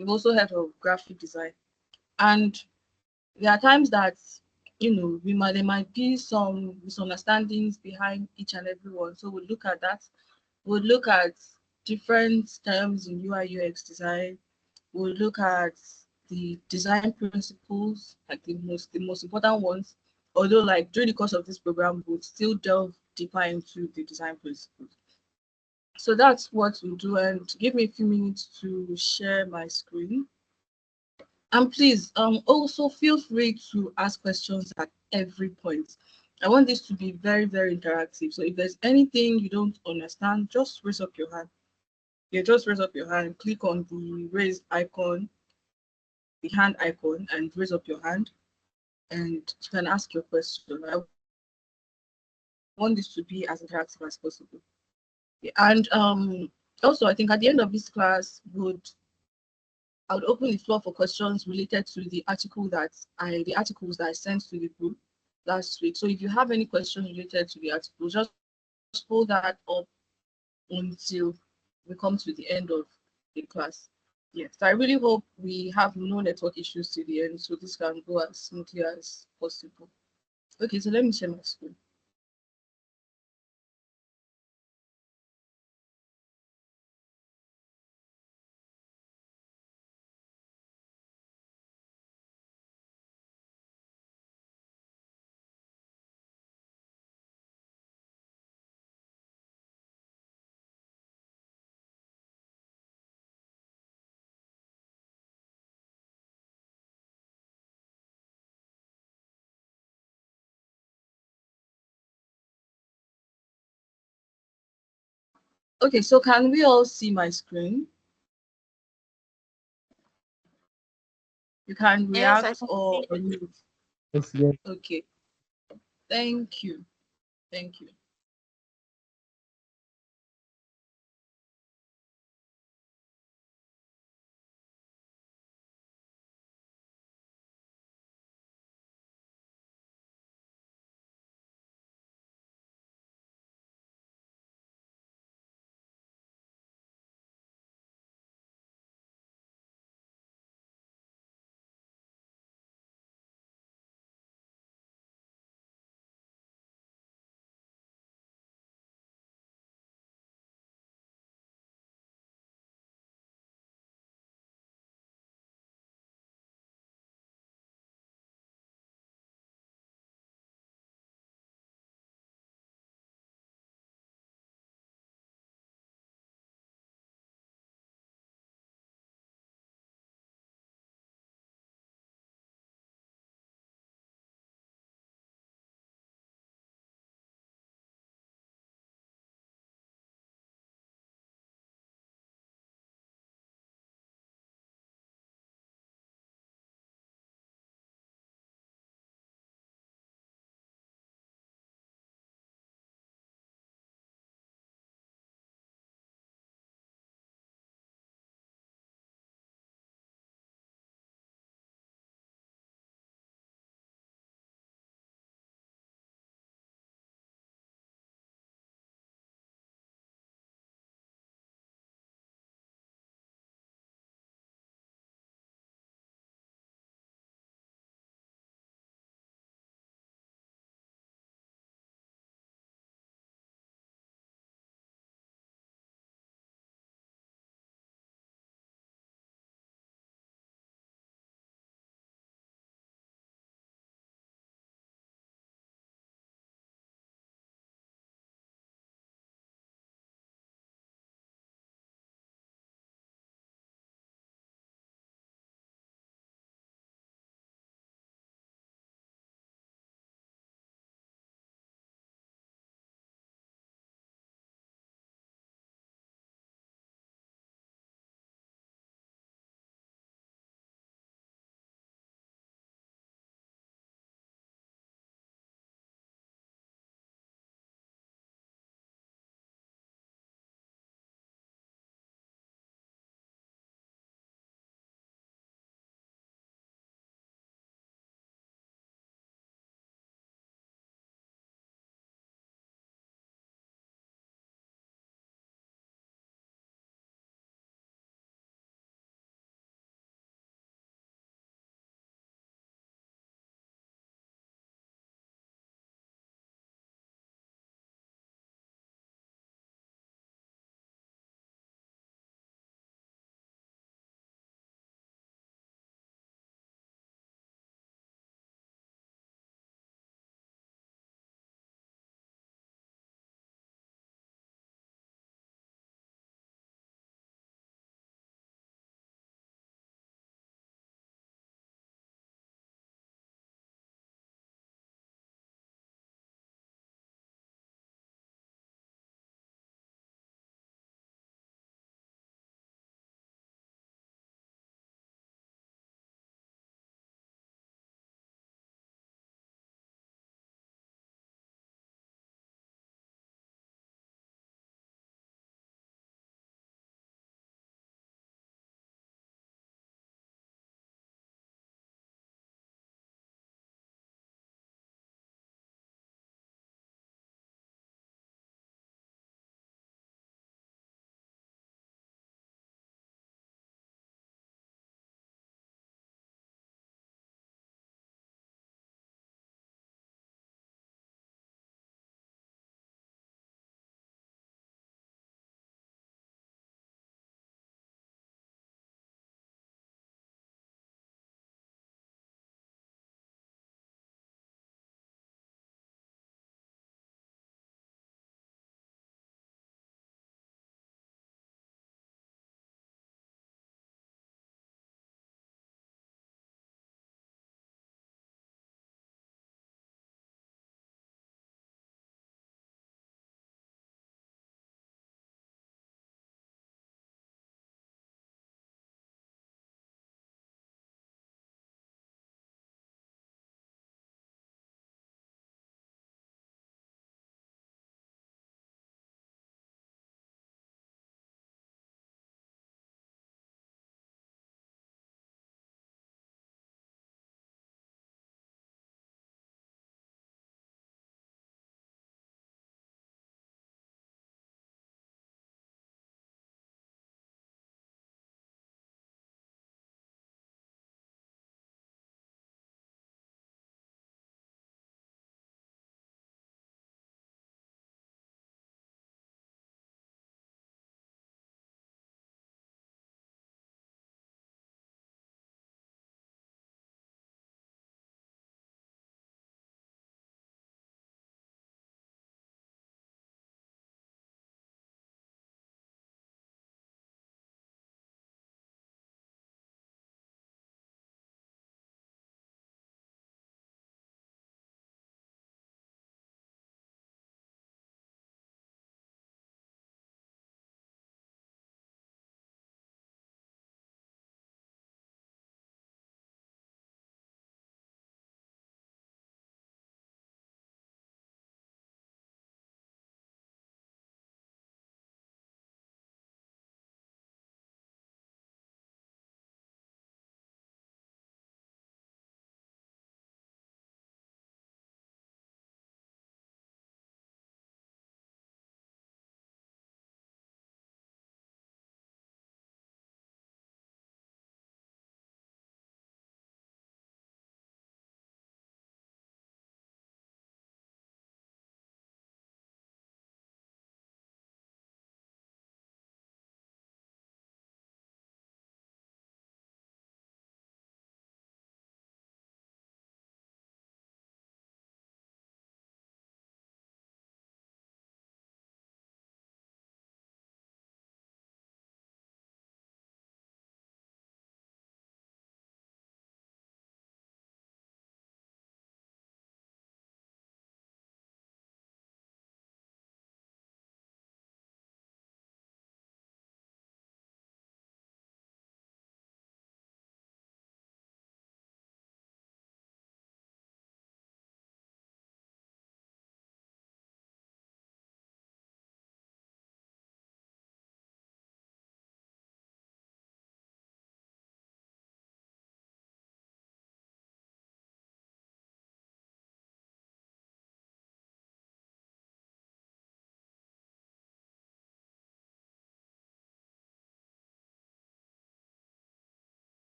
We've also heard of graphic design. And there are times that, there might be some misunderstandings behind each and every one. So we'll look at that. We'll look at different terms in UI UX design. We'll look at the design principles, like the most important ones. Although, like during the course of this program, we'll still delve deeper into the design principles. So that's what we'll do. And give me a few minutes to share my screen. And please, also feel free to ask questions at every point. I want this to be very, very interactive. So if there's anything you don't understand, just raise up your hand. Yeah, just raise up your hand, click on the raise icon, the hand icon, and raise up your hand, and you can ask your question. I want this to be as interactive as possible. Yeah, and also, I think at the end of this class, I would open the floor for questions related to the articles that I sent to the group last week. So if you have any questions related to the articles, just hold that up until we come to the end of the class. Yes, I really hope we have no network issues to the end, so this can go as smoothly as possible. Okay, so let me share my screen. Okay, so can we all see my screen? You can Yes, I react can or see. unmute. Yes, yes. Okay, thank you. Thank you.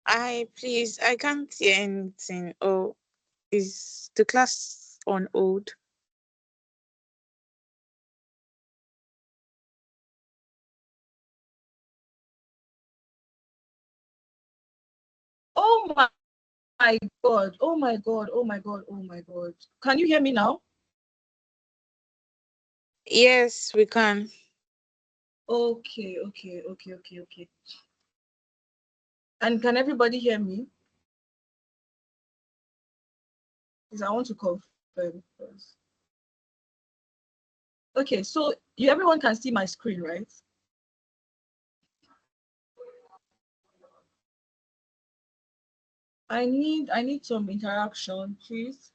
Please, I can't hear anything. Oh, is the class on hold? Oh my God. Oh my God. Oh my God. Oh my God. Can you hear me now? Yes, we can. Okay, okay, okay, okay, okay. And can everybody hear me? Because I want to confirm first. Okay, so everyone can see my screen, right? I need some interaction, please.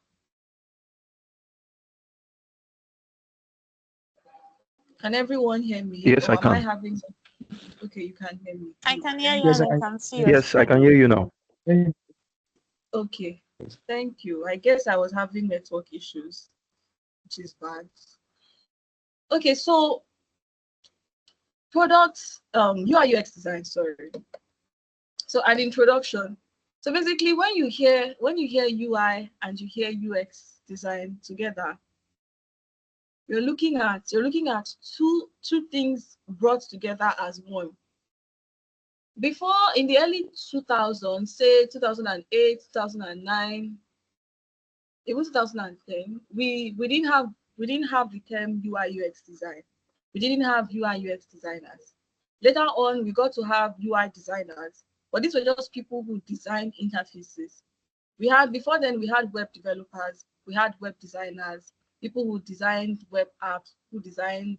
Can everyone hear me? Yes, Or I am I can. having okay, you can hear me. I Good. can hear you Thank Yes, and you. I I can see your Yes, I can screen. hear you now. Okay. Thank you. I guess I was having network issues, which is bad. Okay, so products, UI UX design, sorry. So an introduction. So basically when you hear UI and you hear UX design together, you're looking at two things brought together as one. Before, in the early 2000s, say 2008, 2009, even 2010, we didn't have the term UI UX design. We didn't have UI UX designers. Later on, we got to have UI designers, but these were just people who designed interfaces. Before then we had web developers, we had web designers, people who designed web apps, who designed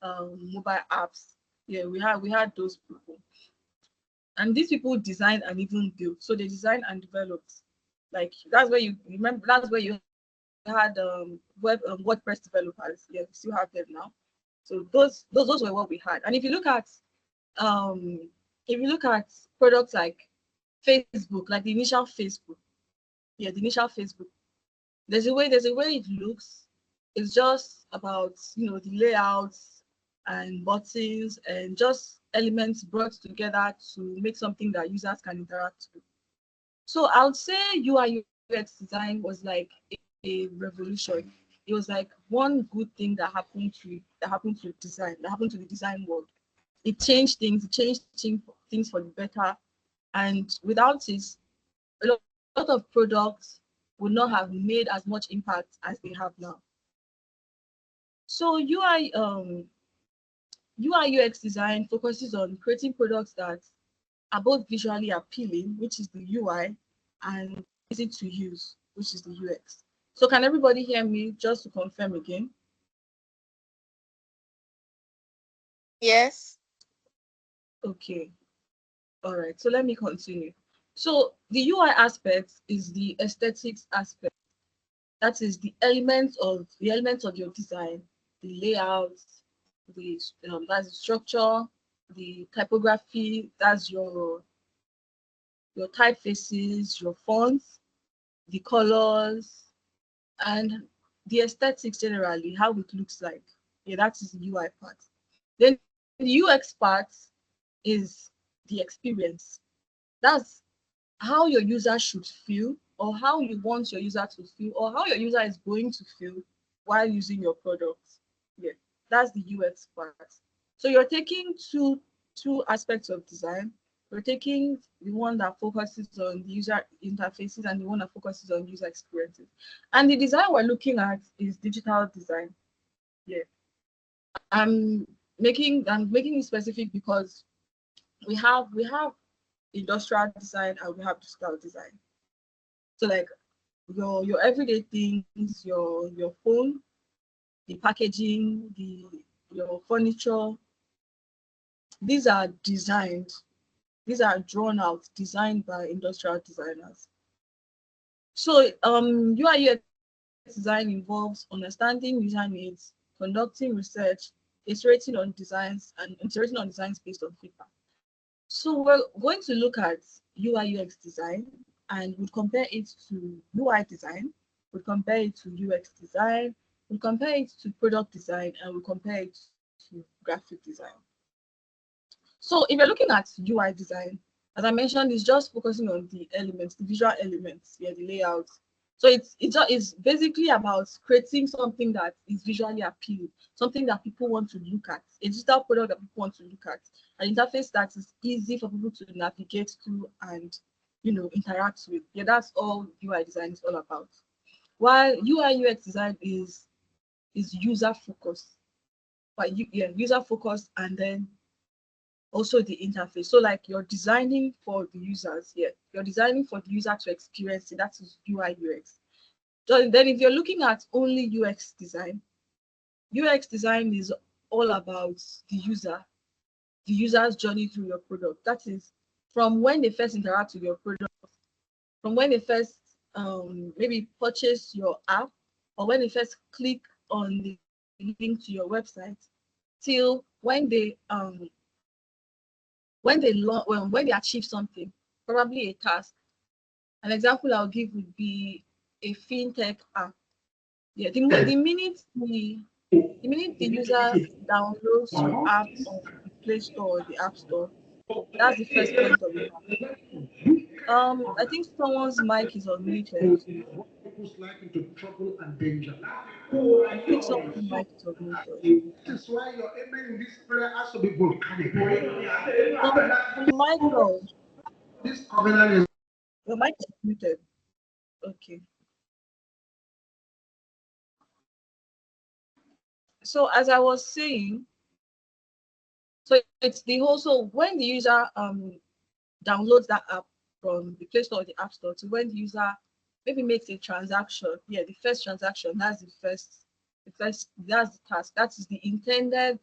mobile apps. Yeah, we had those people, and these people designed and even built. So they designed and developed. Like that's where you remember. That's where you had WordPress developers. Yeah, we still have them now. So those were what we had. And um if you look at products like Facebook, like the initial Facebook, yeah, the initial Facebook. There's a way it looks. It's just about the layouts and buttons and just elements brought together to make something that users can interact with. So I would say UI UX design was like a revolution. It was like one good thing that happened to design, that happened to the design world. It changed things, things for the better. And without it, a lot of products would not have made as much impact as they have now. So UI UX design focuses on creating products that are both visually appealing, which is the UI, and easy to use, which is the UX. So can everybody hear me, just to confirm again? Yes. Okay. All right. So let me continue. So the UI aspect is the aesthetics aspect. That is the elements of your design, the layout, that's the structure, the typography, that's your typefaces, your fonts, the colors, and the aesthetics generally, how it looks like. Yeah, that is the UI part. Then the UX part is the experience. That's how your user should feel, or how you want your user to feel, or how your user is going to feel while using your product. Yeah, that's the UX part. So you're taking two aspects of design. We're taking the one that focuses on the user interfaces and the one that focuses on user experiences. And the design we're looking at is digital design. Yeah. I'm making it specific because we have industrial design and we have digital design. So like your everyday things, your phone, the packaging, the your furniture, these are designed, these are drawn out, designed by industrial designers. So UI UX design involves understanding user needs, conducting research, iterating on designs based on feedback. So we're going to look at UI UX design and we'll compare it to UI design, we'll compare it to UX design, we'll compare it to product design, and we'll compare it to graphic design. So if you're looking at UI design, As I mentioned, it's just focusing on the elements, the visual elements, yeah, the layout. So it's basically about creating something that is visually appealing, something that people want to look at, a digital product that people want to look at, an interface that is easy for people to navigate through and interact with. Yeah, that's all UI design is all about. While UI UX design is user focused, but user focused, and then also the interface. So like you're designing for the users here. You're designing for the user to experience it. That is UI UX. So then if you're looking at only UX design is all about the user's journey through your product. That is from when they first interact with your product, from when they first maybe purchase your app, or when they first click on the link to your website, till when they achieve something, probably a task. An example I'll give would be a fintech app. Yeah, the minute the user downloads your app on the Play Store or the App Store, that's the first point of impact. I think someone's mic is unmuted. People's life into trouble and danger. I think someone's mic is unmuted. This is why your amen in this prayer has to be volcanic. From Michael, This covenant is your mic is muted. Okay. So as I was saying, so it's the whole. So when the user downloads that app from the Play Store or the App Store, to when the user maybe makes a transaction, yeah, the first transaction, that's that's the task. That is the intended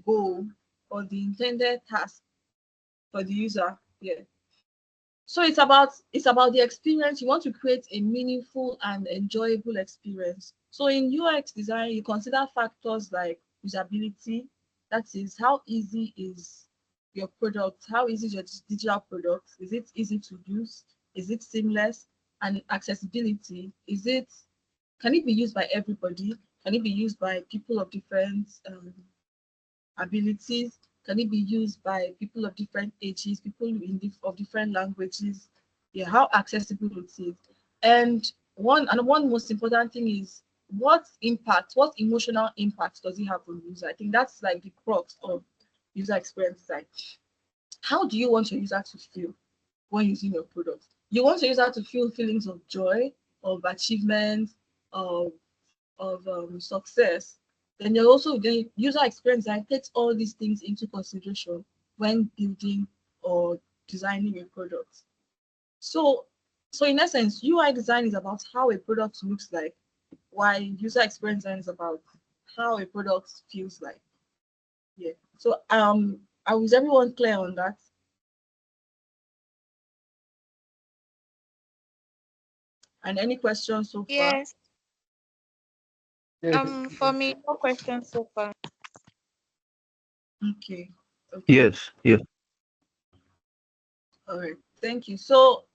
goal or the intended task for the user. Yeah. So it's about the experience. You want to create a meaningful and enjoyable experience. So in UX design, you consider factors like usability. That is, how easy is your product? How easy is your digital product? Is it easy to use? Is it seamless? And accessibility. Can it be used by everybody? Can it be used by people of different abilities? Can it be used by people of different ages, people of different languages? Yeah, how accessible it is. And one most important thing is what emotional impact does it have on user? I think that's like the crux of user experience design. How do you want your user to feel when using your product? You want your user to feel feelings of joy, of achievement, of success. Then you're also the user experience that takes all these things into consideration when building or designing a product. So in essence, UI design is about how a product looks like, while user experience design is about how a product feels like. Yeah. So is everyone clear on that? And any questions so far? Yes. For me, no questions so far. Okay. Okay. Yes, yes. All right. Thank you. So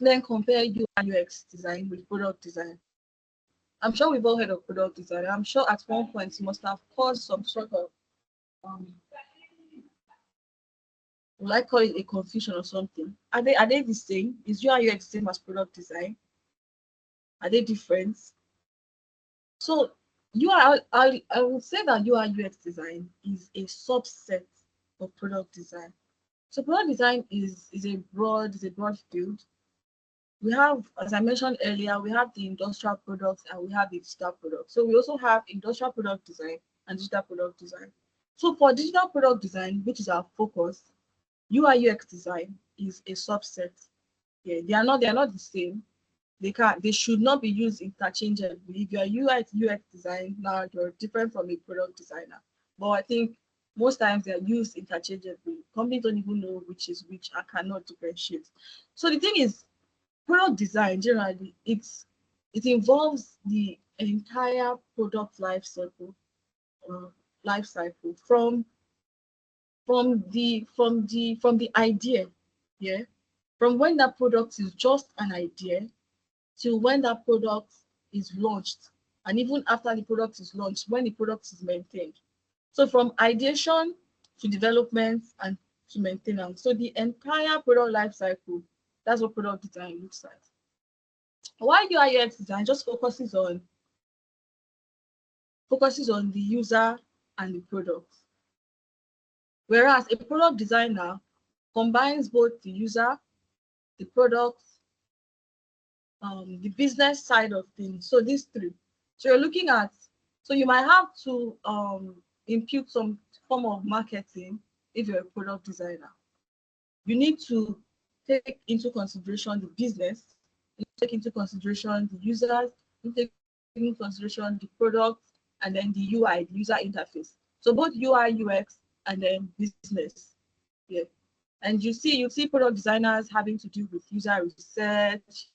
then compare UI UX design with product design. I'm sure we've all heard of product design. I'm sure at one point you must have caused some sort of um like call it a confusion or something. Are they the same? Is UI UX same as product design? Are they different? So I would say that UI UX design is a subset of product design. So product design is a broad field. We have, as I mentioned earlier, we have the industrial products and we have the digital products. So we also have industrial product design and digital product design. So for digital product design, which is our focus, UI UX design is a subset. Yeah, they are not the same. They should not be used interchangeably. If you are UI UX design, now you're different from a product designer. But I think most times they are used interchangeably. Companies don't even know which is which and cannot differentiate. So the thing is, product design generally it involves the entire product uh, life cycle from the idea, yeah, from when that product is just an idea till when that product is launched, and even after the product is launched, when the product is maintained. So from ideation to development and to maintenance. So the entire product life cycle, that's what product design looks like. While UI UX design just focuses on the user and the product. Whereas a product designer combines both the user, the product, the business side of things. So these three. So you're looking at, so you might have to impute some form of marketing if you're a product designer. You need to take into consideration the business, you take into consideration the users, you take into consideration the product, and then the UI, the user interface. So both UI, UX, and then business. Yeah. And you see product designers having to do with user research,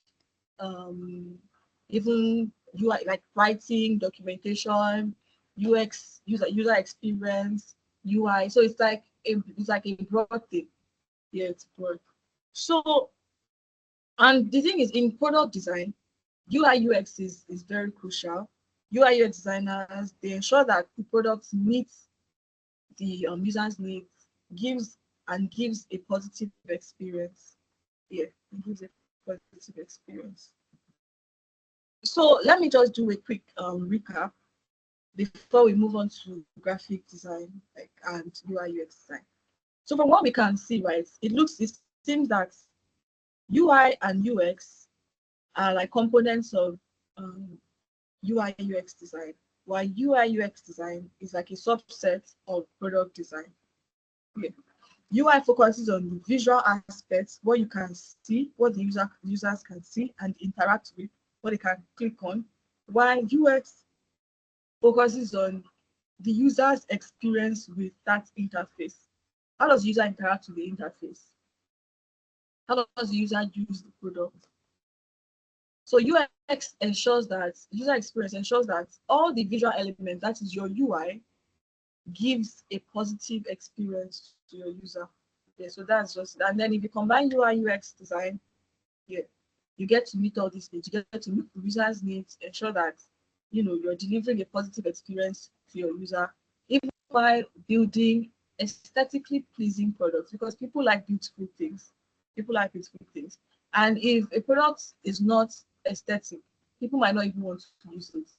even UI, like writing, documentation, UX, user experience, UI. So it's like a broad thing. Yeah, it's broad. So, and the thing is, in product design, UI UX is very crucial. UI UX designers, they ensure that the product meets the user's needs, gives a positive experience. Yeah, it gives a positive experience. So let me just do a quick recap before we move on to graphic design and UI UX design. So from what we can see, right, it seems that UI and UX are like components of UI UX design, while UI UX design is like a subset of product design. Yeah. UI focuses on the visual aspects, what you can see, what the users can see and interact with, what they can click on, while UX focuses on the user's experience with that interface. How does the user interact with the interface? How does the user use the product? So UX ensures that user experience ensures that all the visual elements, that is your UI, gives a positive experience to your user. Yeah, so that's just, and then if you combine UI UX design, yeah, you get to meet all these needs. You get to meet the user's needs, ensure that you're delivering a positive experience to your user, even while building aesthetically pleasing products, because people like beautiful things. People like beautiful things. And if a product is not aesthetic, people might not even want to use it.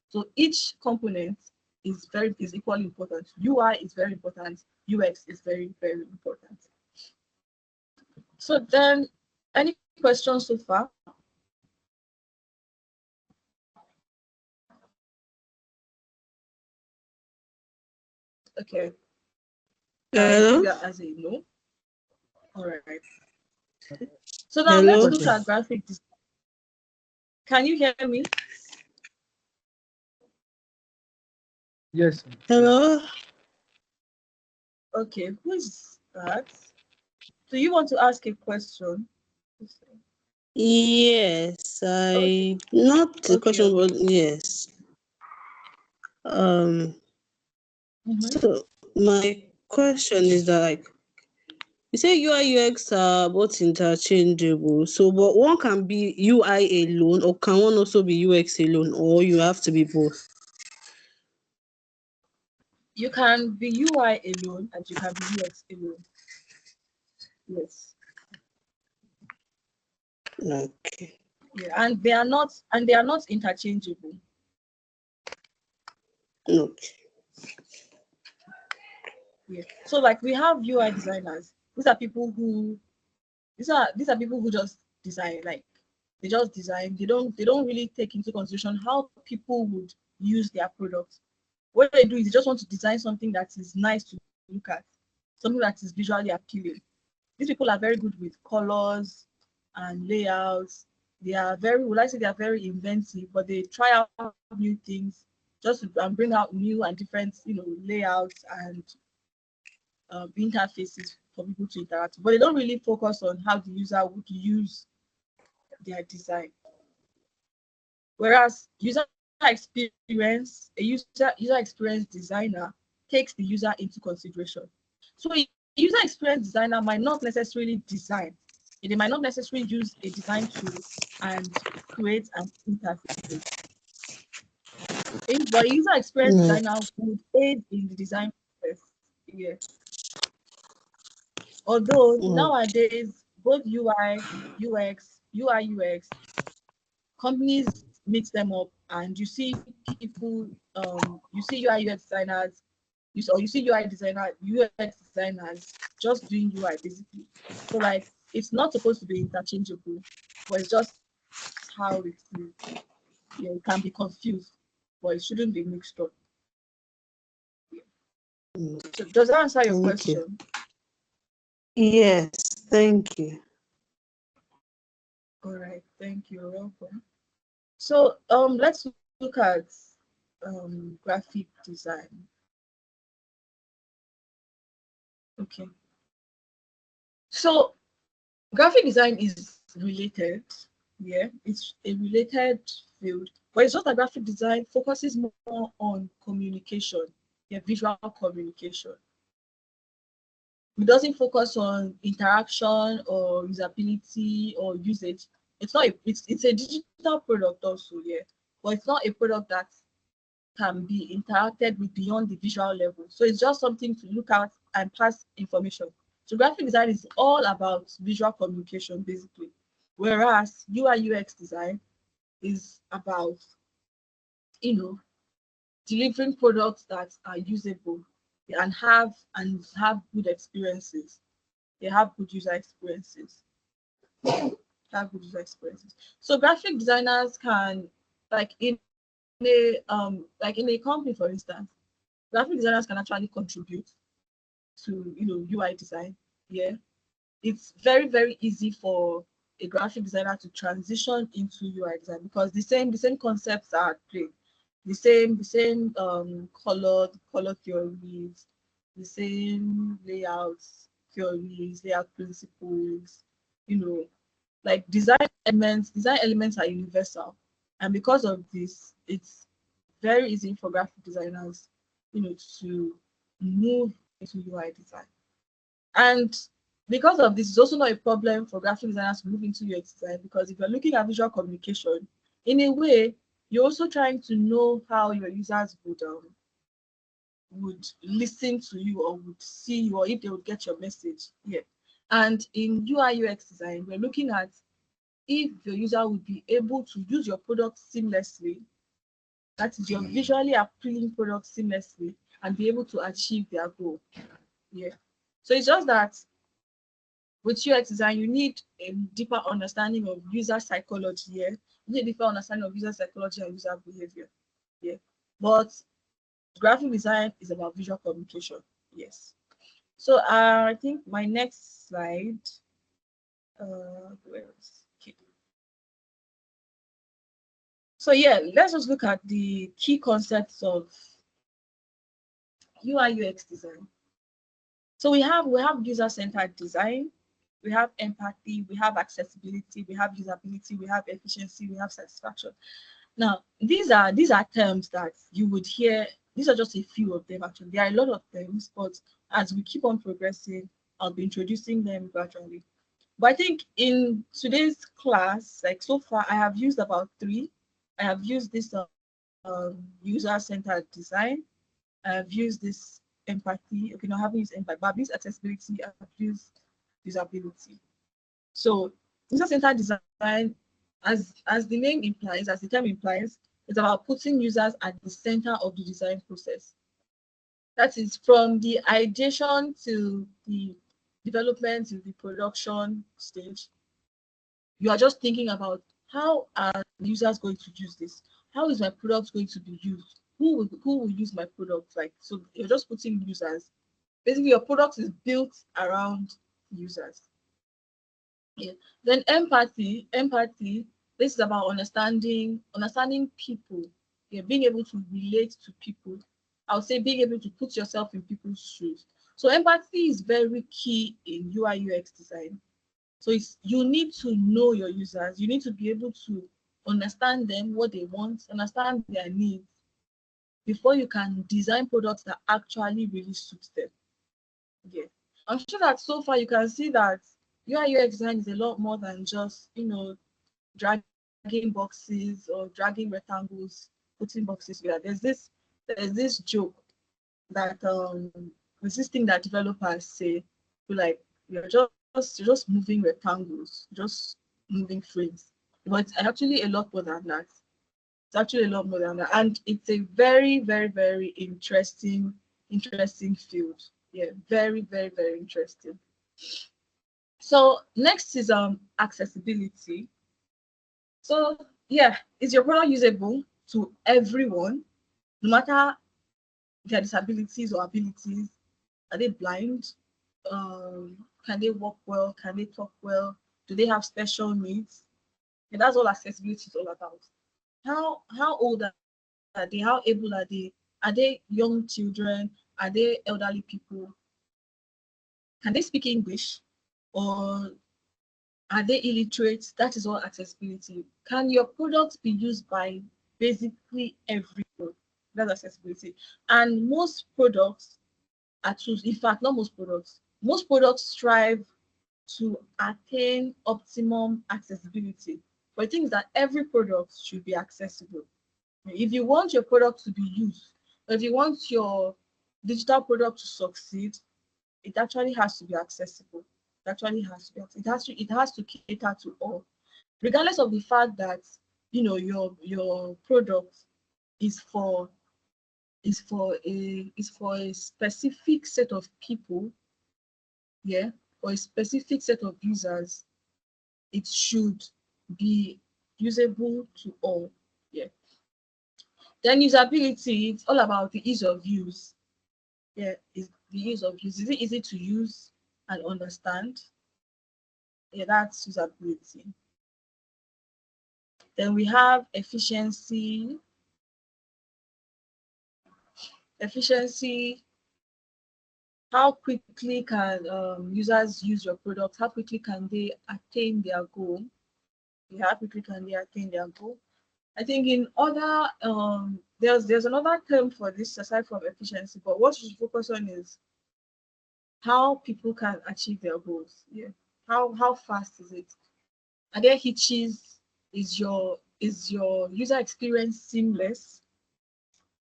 So each component is equally important. UI is very important. UX is very, very important. So then, any questions so far? Okay. Hello? As a no. All right. So now let's look at graphic design. Can you hear me? Yes. Hello? Okay, who is that? Do you want to ask a question? Yes, not the question, but yes. So my question is that, like, you say UI UX are both interchangeable. So, but one can be UI alone, or can one also be UX alone, or you have to be both? You can be UI alone and you can be UX alone. Yes. Okay. Yeah, and they are not interchangeable. Okay. Yeah. So like we have UI designers. These are people who just design, like they just design. They don't really take into consideration how people would use their products. What they do is they just want to design something that is nice to look at, something that is visually appealing. These people are very good with colors and layouts. They are very inventive, but they try out new things just to bring out new and different, layouts and interfaces for people to interact. But they don't really focus on how the user would use their design. Whereas a user experience designer takes the user into consideration. So a user experience designer might not necessarily design. They might not necessarily use a design tool and create an interface. But a user experience designer would aid in the design process. Yeah. Although Mm. nowadays both UI, UX, companies mix them up, and you see people, you see UI, UX designers, you see UI designer, UX designers just doing UI basically. So like it's not supposed to be interchangeable, but it's just how it is. Yeah, it can be confused, but it shouldn't be mixed up. Mm. So does that answer your Thank you. question? Yes, thank you. All right, thank you. You're welcome. So let's look at graphic design. Okay. So graphic design is related. Yeah, it's a related field, but it's just that graphic design focuses more on communication, yeah, visual communication. It doesn't focus on interaction or usability or usage. It's not it's a digital product also, yeah, but it's not a product that can be interacted with beyond the visual level. So it's just something to look at and pass information. So graphic design is all about visual communication basically, whereas UI UX design is about, you know, delivering products that are usable and have good experiences. They have good user experiences. Have good user experiences. So graphic designers can, like in a company, for instance, graphic designers can actually contribute to, UI design. Yeah, it's very very easy for a graphic designer to transition into UI design because the same concepts are at play, the same color theories, the same layouts theories, layout principles, you know, like design elements are universal, and because of this it's very easy for graphic designers, to move into UI design. And because of this, it's also not a problem for graphic designers to move into UX design, because if you're looking at visual communication, in a way, you're also trying to know how your users would listen to you or would see you, or if they would get your message. Yeah. And in UI UX design, we're looking at if your user would be able to use your product seamlessly, that is your visually appealing product seamlessly, and be able to achieve their goal. Yeah. So it's just that with UX design, you need a deeper understanding of user psychology. Yeah, you need a deeper understanding of user psychology and user behavior. Yeah, but graphic design is about visual communication. Yes. So I think my next slide. Where is okay. So yeah, let's just look at the key concepts of UI UX design. So we have user-centered design, we have empathy, we have accessibility, we have usability, we have efficiency, we have satisfaction. Now, these are terms that you would hear. These are just a few of them actually. There are a lot of terms, but as we keep on progressing, I'll be introducing them gradually. But I think in today's class, like so far, I have used about three. I have used this user-centered design. I've used this empathy. Okay, no, I haven't used empathy, but I've used accessibility, I've used usability. So user-centered design, as the name implies, as the term implies, is about putting users at the center of the design process. That is from the ideation to the development to the production stage. You are just thinking about how are users going to use this? How is my product going to be used? Who will use my product? Like, so you're just putting users. Basically, your product is built around users. Yeah. Then empathy. This is about understanding people. Yeah, being able to relate to people. I would say being able to put yourself in people's shoes. So empathy is very key in UI UX design. So you need to know your users. You need to be able to understand them, what they want, understand their needs before you can design products that actually really suit them. Yeah. I'm sure that so far you can see that UI UX design is a lot more than just, dragging boxes or dragging rectangles, putting boxes together. There's this joke that there's this thing that developers say to like you're just moving rectangles, just moving frames. But it's actually a lot more than that. It's actually a lot more than that. And it's a very, very, very interesting field. Yeah, very, very, very interesting. So next is accessibility. So yeah, is your product usable to everyone, no matter their disabilities or abilities? Are they blind? Can they walk well? Can they talk well? Do they have special needs? And that's all accessibility is all about. How old are they? How able are they? Are they young children? Are they elderly people? Can they speak English? Or are they illiterate? That is all accessibility. Can your product be used by basically everyone? That's accessibility. And most products are tools. In fact, not most products strive to attain optimum accessibility. But the thing is that every product should be accessible. If you want your product to be used, if you want your digital product to succeed, it actually has to be accessible. It actually has to be. It has to cater to all, regardless of the fact that your product is for is for a specific set of people, yeah, or a specific set of users. It should be usable to all. Yeah. Then usability, it's all about the ease of use. Yeah, is the ease of use. Is it easy to use and understand? Yeah, that's usability. Then we have efficiency. Efficiency, how quickly can users use your product? How quickly can they attain their goal? Yeah, how quickly can they attain their goal? I think in other there's another term for this aside from efficiency, but what you should focus on is how people can achieve their goals. Yeah. How fast is it? Are there hitches? Is your user experience seamless?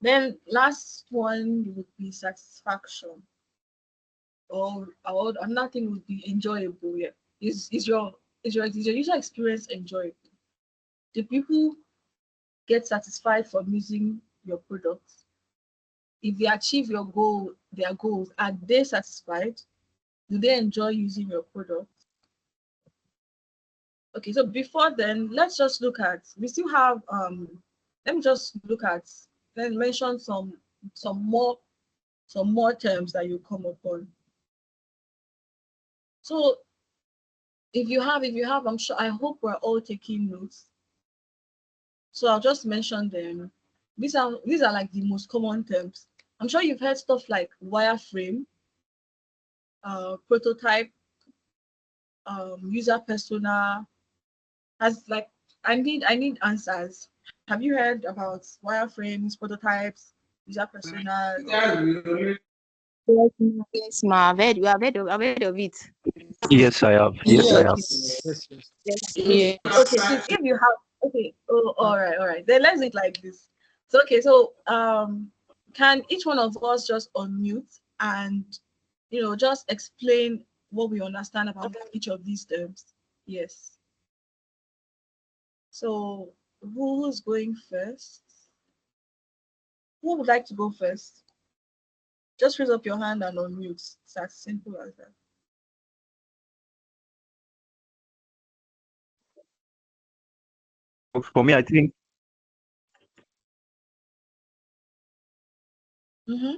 Then last one would be satisfaction, or another thing would be enjoyable. Yeah. Is your user experience enjoyable? Do people get satisfied from using your products? If they achieve their goals, are they satisfied? Do they enjoy using your product? Okay, so before then, let's just look at, we still have let me just look at, then mention some more some more terms that you come upon. So if you have, I'm sure, I hope we're all taking notes. So I'll just mention them. These are like the most common terms. I'm sure you've heard stuff like wireframe, prototype, user persona. As like, I need answers. Have you heard about wireframes, prototypes, user personas? That's really Yes, ma. I've heard of it. Yes, I have. Yes, I have. Yes. yes, yes. Yeah. Okay, please, if you have, okay, oh, all right. Then let's do it like this. So okay, so can each one of us just unmute and just explain what we understand about each of these terms? Yes. So who's going first? Who would like to go first? Just raise up your hand and unmute. It's as simple as that. For me, I think Mm-hmm.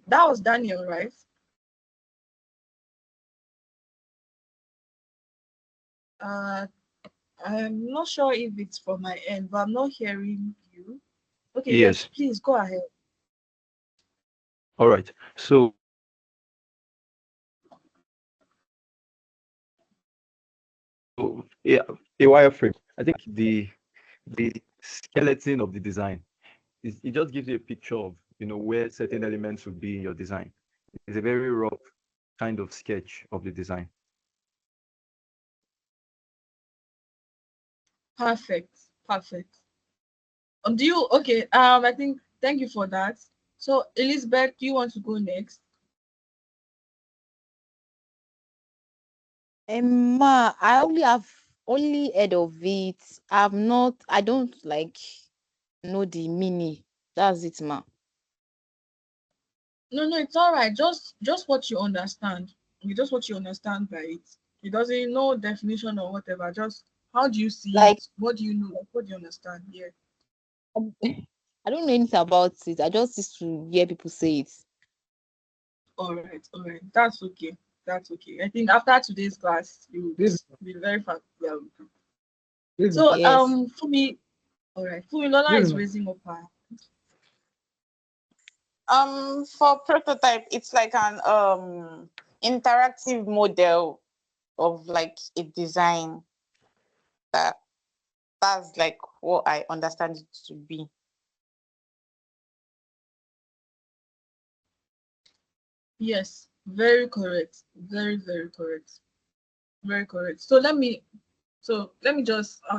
That was Daniel, right? Uh, I'm not sure if it's from my end, but I'm not hearing you. Okay, yes, yes. please go ahead. All right. So yeah, a wireframe. I think the skeleton of the design is, it just gives you a picture of where certain elements would be in your design. It's a very rough kind of sketch of the design. Perfect, perfect. Do you okay? I think thank you for that. So Elizabeth, do you want to go next? Ma, I only heard of it. I don't like know the meaning. That's it, ma. No, it's all right. Just what you understand. Just what you understand by it. It doesn't no definition or whatever. Just how do you see Like it? What do you know? Like, what do you understand? Yeah. I don't know anything about it. I just used to hear people say it. All right. That's okay. That's okay. I think after today's class, you would This be very familiar. this So Yes. Fumi, all right. Fumi Lola this is is raising up her. For prototype, it's like an interactive model of like a design that that's like what I understand it to be. Yes, very correct. Very correct. Very correct. I'll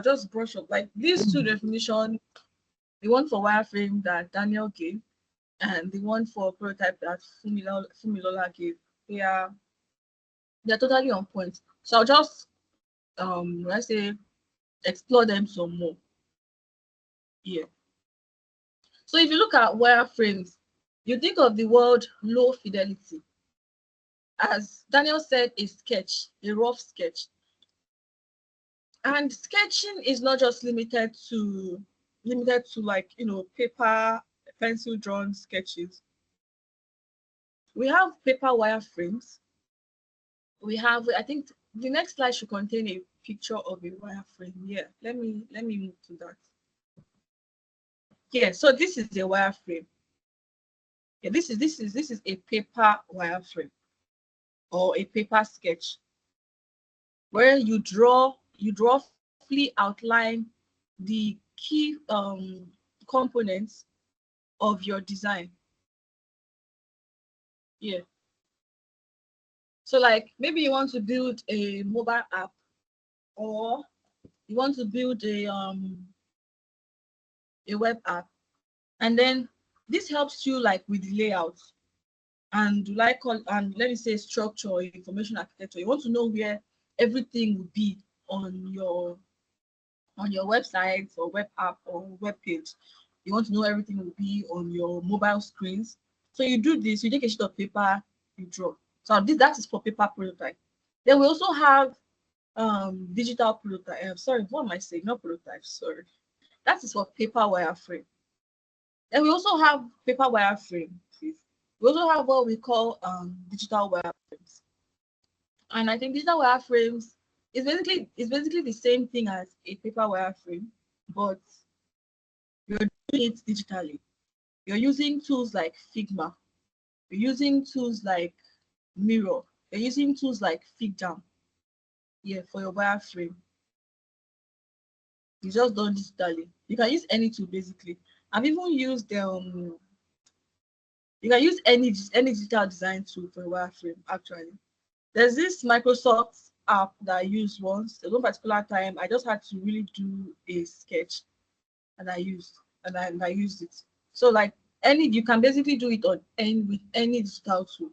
just brush up like these two definitions, the one for wireframe that Daniel gave and the one for prototype that Fumilola gave. They are they're totally on point. So I'll just let's say explore them some more. Yeah. So if you look at wireframes, you think of the word low fidelity. As Daniel said, a sketch, a rough sketch. And sketching is not just limited to like paper, pencil drawn sketches. We have paper wireframes. We have, I think the next slide should contain a picture of a wireframe. Yeah, let me move to that. Yeah, so this is a wireframe. Yeah, this is a paper wireframe or a paper sketch where you roughly outline the key components of your design. Yeah. So like maybe you want to build a mobile app or you want to build a web app, and then this helps you like with the layout and and let me say structure or information architecture. You want to know where everything will be on your website or web app or web page. You want to know everything will be on your mobile screens. So you do this, you take a sheet of paper, you draw. So that is for paper prototype. Then we also have digital prototype. Sorry, what am I saying? Not prototype, sorry. That is for paper wireframe. Then we also have paper wireframe, please. We also have what we call digital wireframes. And I think digital wireframes is basically the same thing as a paper wireframe, but you're doing it digitally. You're using tools like Figma. You're using tools like Miro. You're using tools like FigJam. Yeah, for your wireframe. You just done digitally. You can use any tool basically. I've even used you can use any digital design tool for a wireframe actually. There's this Microsoft app that I used once. At one particular time, I just had to really do a sketch and I used it. So like any you can basically do it on any with any digital tool.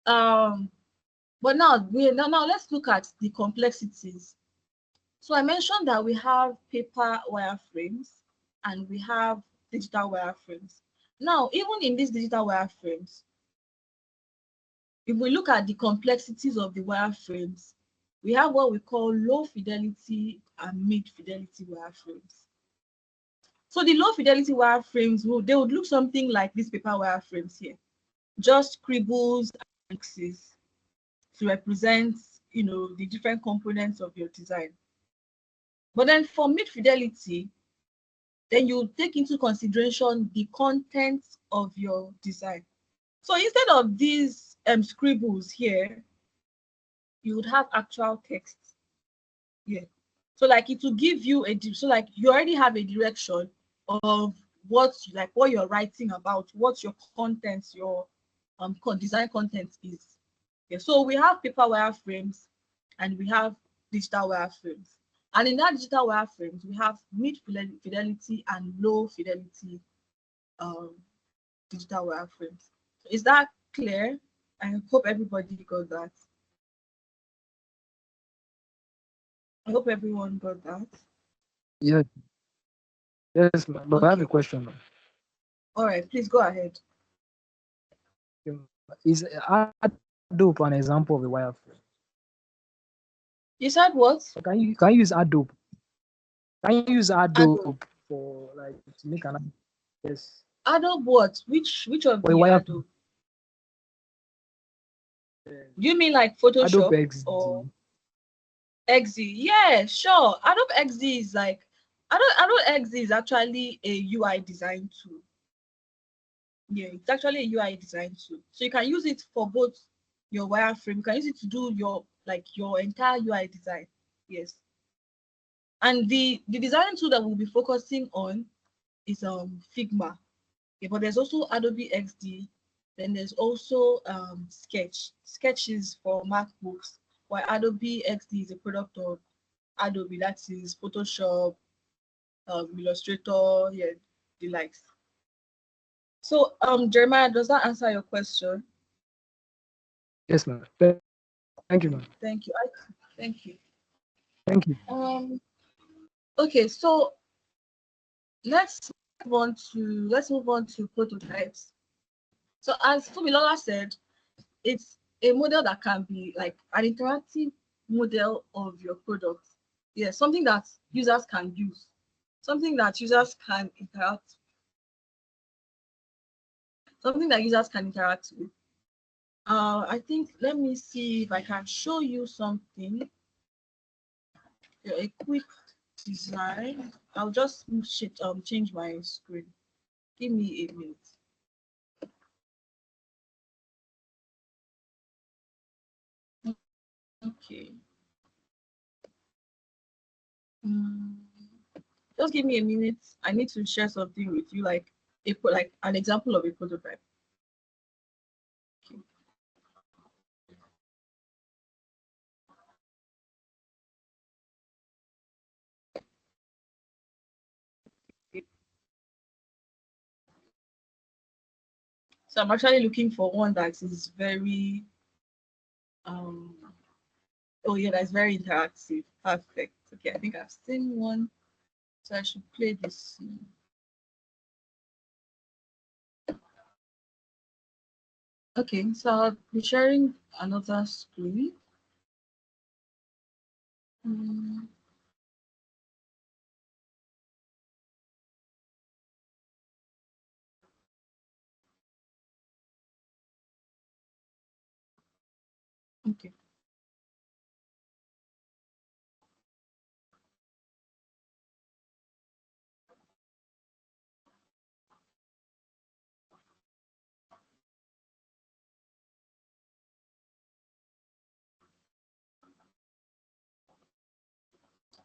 Um but now let's look at the complexities. So I mentioned that we have paper wireframes and we have digital wireframes. Now, even in these digital wireframes, if we look at the complexities of the wireframes, we have what we call low fidelity and mid fidelity wireframes. So the low fidelity wireframes they would look something like these paper wireframes here, just scribbles and X's to represent, the different components of your design. But then for mid fidelity, then you take into consideration the content of your design. So instead of these scribbles here, you would have actual text. Yeah. So like it will give you so like you already have a direction of what you're writing about, what your content, your design content is. Yeah. So we have paper wireframes and we have digital wireframes. And in that digital wireframes, we have mid fidelity and low fidelity um, digital wireframes. Is that clear? I hope everybody got that. I hope everyone got that. Yeah, yes, but I have a Okay. question. All right, please go ahead. Is Adobe an example of a wireframe? You said what? Can you use Adobe? Can you use Adobe. Adobe for like to make an yes Adobe what? Which of for a the wireframe? Adobe? Do you mean like Photoshop Adobe or XD. XD? Yeah, sure. Adobe XD is like Adobe XD is actually a UI design tool. Yeah, it's actually a UI design tool. So you can use it for both your wireframe. You can use it to do your entire UI design. Yes. And the design tool that we'll be focusing on is Figma. Yeah, but there's also Adobe XD. Then there's also Sketch. Sketch is for MacBooks, while Adobe XD is a product of Adobe. That is Photoshop, Illustrator, yeah, the likes. So Jeremiah, does that answer your question? Yes, ma'am. Thank you, ma'am. Thank you. Thank you. Thank you. Okay, so let's let's move on to prototypes. So as Tomilola said, it's a model that can be like an interactive model of your product. Yeah, something that users can use, something that users can interact, something that users can interact with. I think let me see if I can show you something. Yeah, a quick design. I'll just change my screen. Give me a minute. Okay. Mm, just give me a minute. I need to share something with you, like like an example of a prototype. Okay. So I'm actually looking for one that is very um oh yeah, that's very interactive. Perfect. Okay, I think I've seen one. So I should play this. Okay, so I'll be sharing another screen. Mm, okay.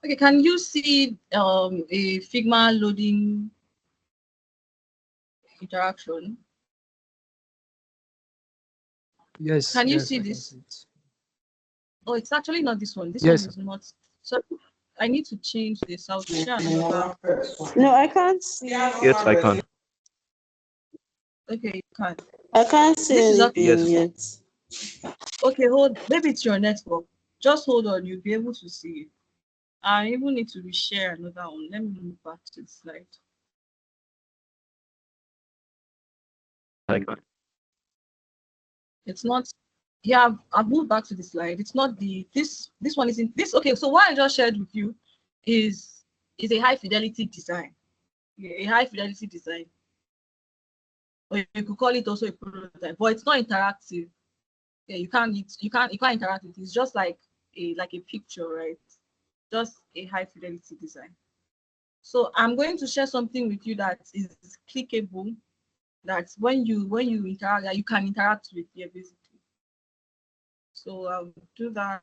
Okay, can you see a Figma loading interaction? Yes, Can you yes, see I can this? see it. Oh, it's actually not this one. This one Yes. is not. So I need to change this. I'll share another. No, I can't see. Yes, I can. Okay, you can. I can't see This is not anything Yes. yet. okay. Hold. Maybe it's your network. Just hold on. You'll be able to see it. I even need to reshare another one. Let me move back to the slide. I can. It's not. Yeah, I've moved back to the slide. It's not this one isn't this. Okay, so what I just shared with you is a high fidelity design. Yeah, a high fidelity design. Or you could call it also a prototype, but it's not interactive. Yeah, you can't interact with it. It's just like a picture, right? Just a high fidelity design. So I'm going to share something with you that is clickable. That when you interact, that you can interact with, yeah, basically. So I'll do that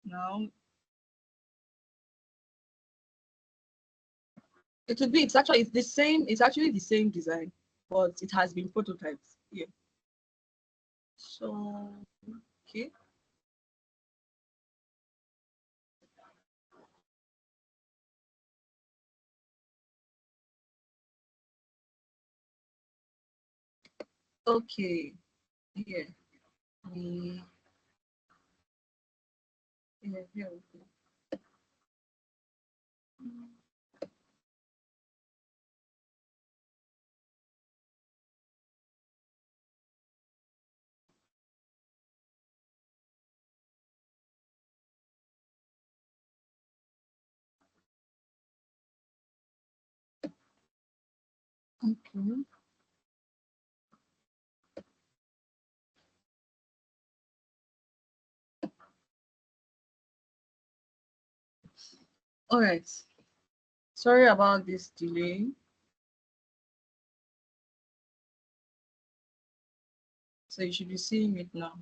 now. It's actually the same design, but it has been prototyped. Yeah. So okay. Okay. Yeah. Mm, Yeah, here we go. Okay. All right. Sorry about this delay. So you should be seeing it now.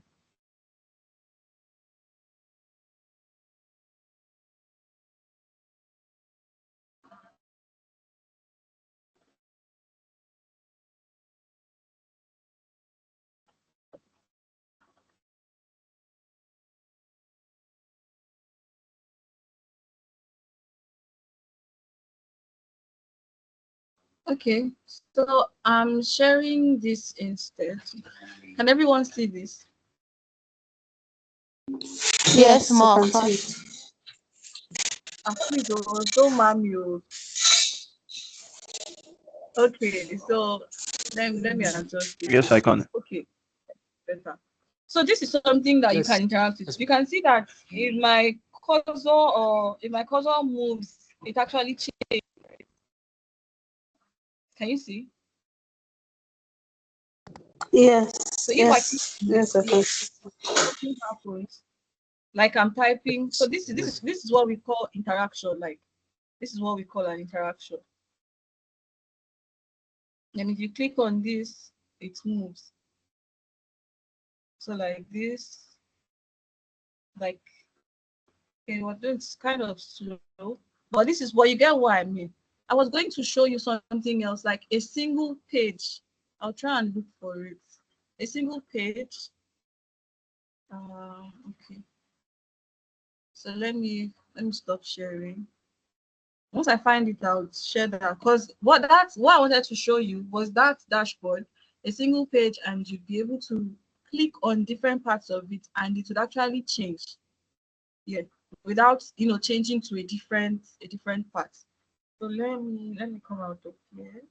Okay, so I'm sharing this instead. Can everyone see this? Yes, Yes, I ma. can see it. Please don't mind you. Okay, so let me adjust this. Yes, I can. Okay, better. So this is something that you Yes. can interact with. You can see that in my cursor or if my cursor moves, it actually changes. Can you see? Yes, So if I click yes, yes, I can see. something happens, like I'm typing. So this is what we call interaction. Like this is what we call an interaction. And if you click on this, it moves. So like this, like okay, well, it's kind of slow, but this is what you get what I mean. I was going to show you something else, like a single page. I'll try and look for it. A single page. Okay. So let me stop sharing. Once I find it, I'll share that. Because what I wanted to show you was that dashboard, a single page, and you'd be able to click on different parts of it, and it would actually change. Yeah, without changing to a different part. So let me come out of here.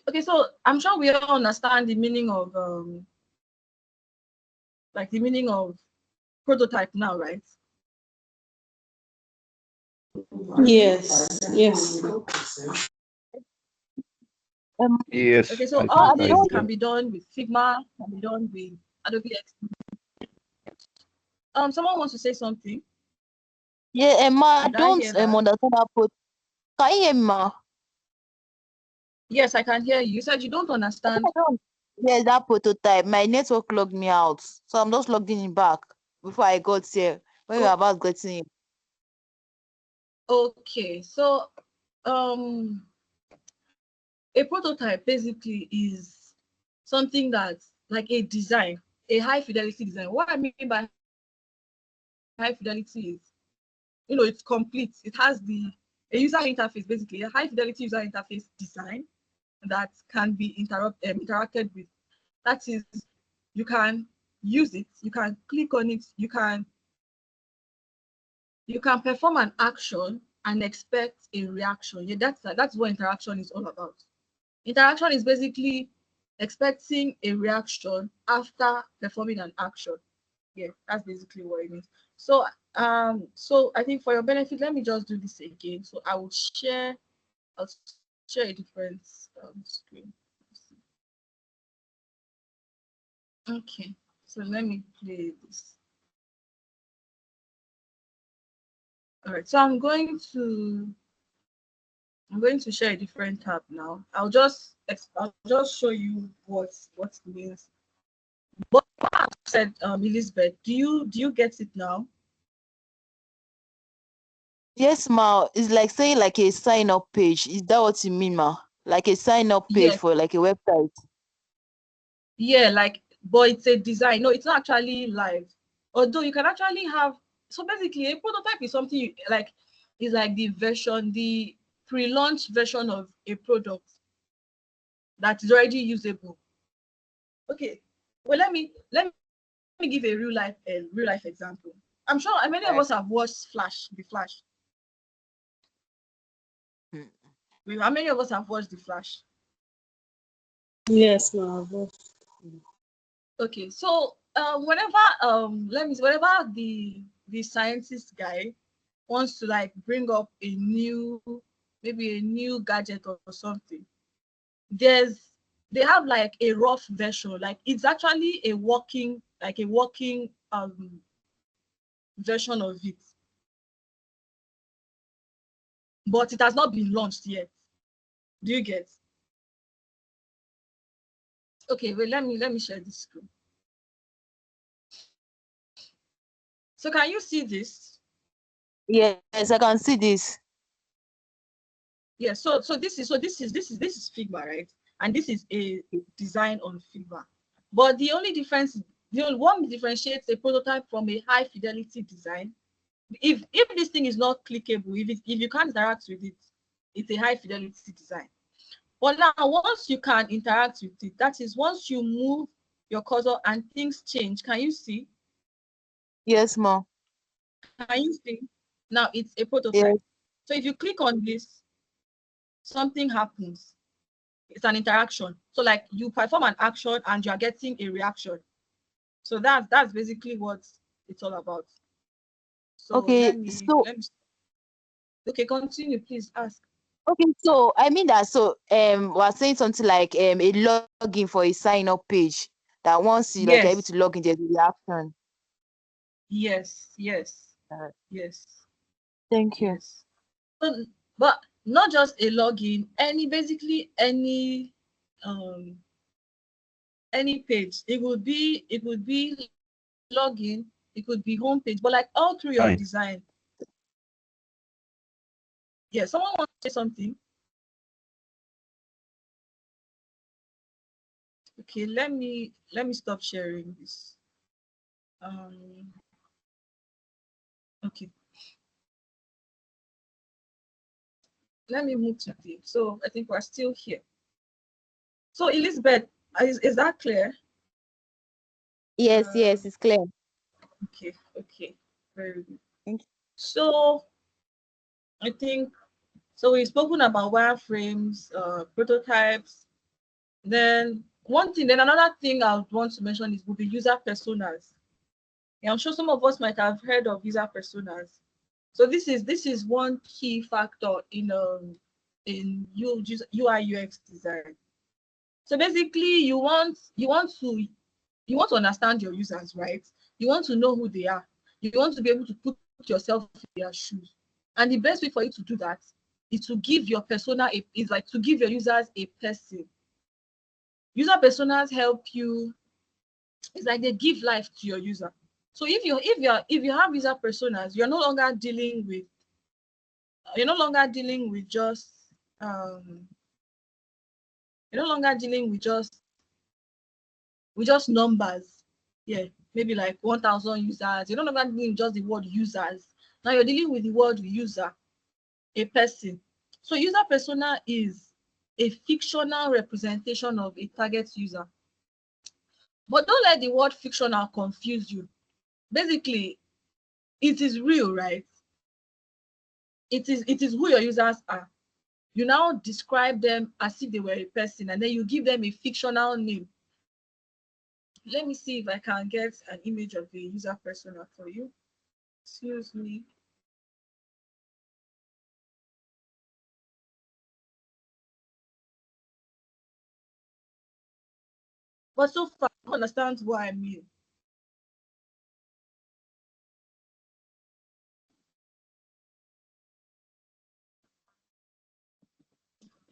Okay, so I'm sure we all understand the meaning of like the meaning of prototype now, right? Yes, yes. Yes, Okay, so I all I this don't. can do. be done with Figma, can be done with Adobe X. Someone wants to say something. Yeah, Emma, I Did I don't hear that? understand that. Can you hear me, ma? Yes, I can hear you. You said you don't understand. I don't. Yeah, that prototype. My network logged me out, so I'm just logging it back before I got here. When we Oh, were about getting it. okay, so um, a prototype basically is something that's like a design, a high fidelity design. What I mean by high fidelity is, it's complete. It has a user interface, basically a high fidelity user interface design that can be interacted with. That is, you can use it, you can click on it, you can perform an action and expect a reaction. Yeah, that's what interaction is all about. Interaction is basically expecting a reaction after performing an action. Yeah, that's basically what it means. So I think for your benefit, let me just do this again. So I'll share a different screen. Okay, so let me play this. All right, so I'm going to share a different tab now. I'll just show you what it means. But what I said, Elizabeth, do you get it now? Yes, ma. It's like saying like a sign up page. Is that what you mean, ma? Like a sign up page Yes. for like a website. Yeah, like, but it's a design. No, it's not actually live. Although you can actually have. So basically, a prototype is something is like the pre-launch version of a product that is already usable. Okay. Well, let me me give a real life example. I'm sure many of Right. us have watched Flash, The Flash. Mm. How many of us have watched The Flash? Yes, my boss. Okay, so whenever whenever the scientist guy wants to like bring up a new, maybe a new gadget or something, they have like a rough version, like it's actually a working version of it, but it has not been launched yet. Do you get? Okay, wait, let me share this screen. So can you see this? Yes, I can see this. Yeah, so this is Figma, right? And this is a design on Figma. But the only difference, the only one differentiates a prototype from a high fidelity design. If this thing is not clickable, if you can't interact with it, it's a high fidelity design. But now once you can interact with it, that is once you move your cursor and things change. Can you see? Yes, ma. Can you see? Now it's a Yes. prototype. So if you click on this, something happens. It's an interaction. So like you perform an action and you are getting a reaction. So that's basically what it's all about. So Okay. So let me okay, continue, please ask. okay. So I mean that. So we're saying something like a login for a sign up page. That once you like are able Yes, to log in, there's a reaction. yes, Uh, yes, Thank you. yes. But not just a login, basically um any page. It would be login, it could be homepage, but like all through your Fine. design. Yeah, someone wants to say something. Okay, let me stop sharing this. Um, okay, let me move to the. So I think we're still here. So Elizabeth, is that clear? Yes, Uh, yes, it's clear. okay, very good. Thank So I think so. We've spoken about wireframes, prototypes. Then another thing I would want to mention would be user personas. Yeah, I'm sure some of us might have heard of user personas. So this is one key factor in UI UX design. So basically, you want to understand your users, right? You want to know who they are. You want to be able to put yourself in their shoes. And the best way for you to do that is to give your persona is like to give your users a person. User personas help you. It's like they give life to your user. So if you have user personas, you're no longer dealing with just um you're no longer dealing with just numbers. Yeah, maybe like 1,000 users. You're no longer dealing with just the word users. Now you're dealing with the word user, a person. So user persona is a fictional representation of a target user. But don't let the word fictional confuse you. Basically, it is real, right? It is who your users are. You now describe them as if they were a person, and then you give them a fictional name. Let me see if I can get an image of a user persona for you. Excuse me. But so far, I don't understand what I mean.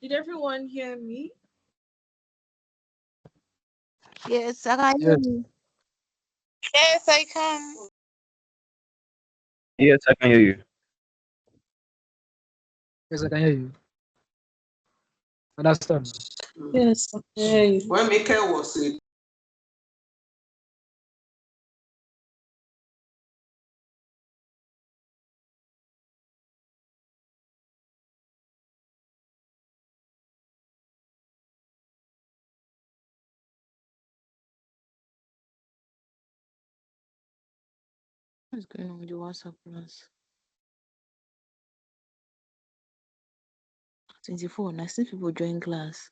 Did everyone hear me? Yes, I can hear Yes. you. Yes, I can. Yes, I can hear you. Yes, I can hear you. Understand? Yes. Hey. When Michael was What's going on with the WhatsApp class? 24. I see people join class.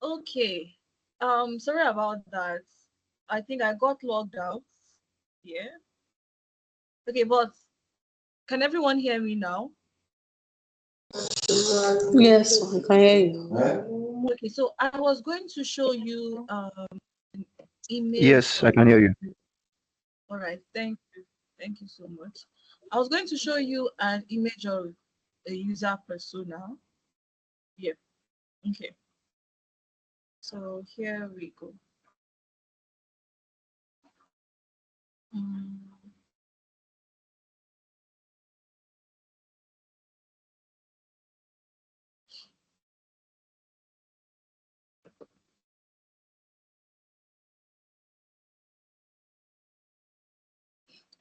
Okay. Sorry about that. I think I got logged out. Yeah. Okay, but can everyone hear me now? Yes, I can hear you. Okay, so I was going to show you an image. Yes, I can hear you. All right, thank you. Thank you so much. I was going to show you an image of a user persona. Yeah. Okay. So here we go. Mm.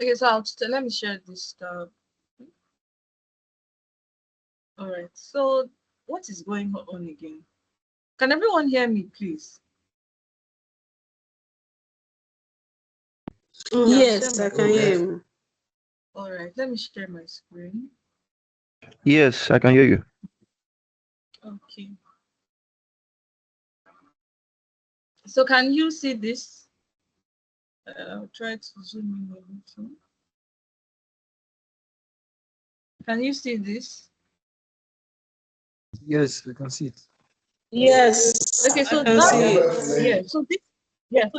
Okay, so let me share this stuff. All right. So what is going on again? Can everyone hear me, please? Yes, I can hear you. All right. Let me share my screen. Yes, I can hear you. Okay. So can you see this? I'll try to zoom in a little. Can you see this? Yes, we can see it. Yes, Okay, so I can see it. so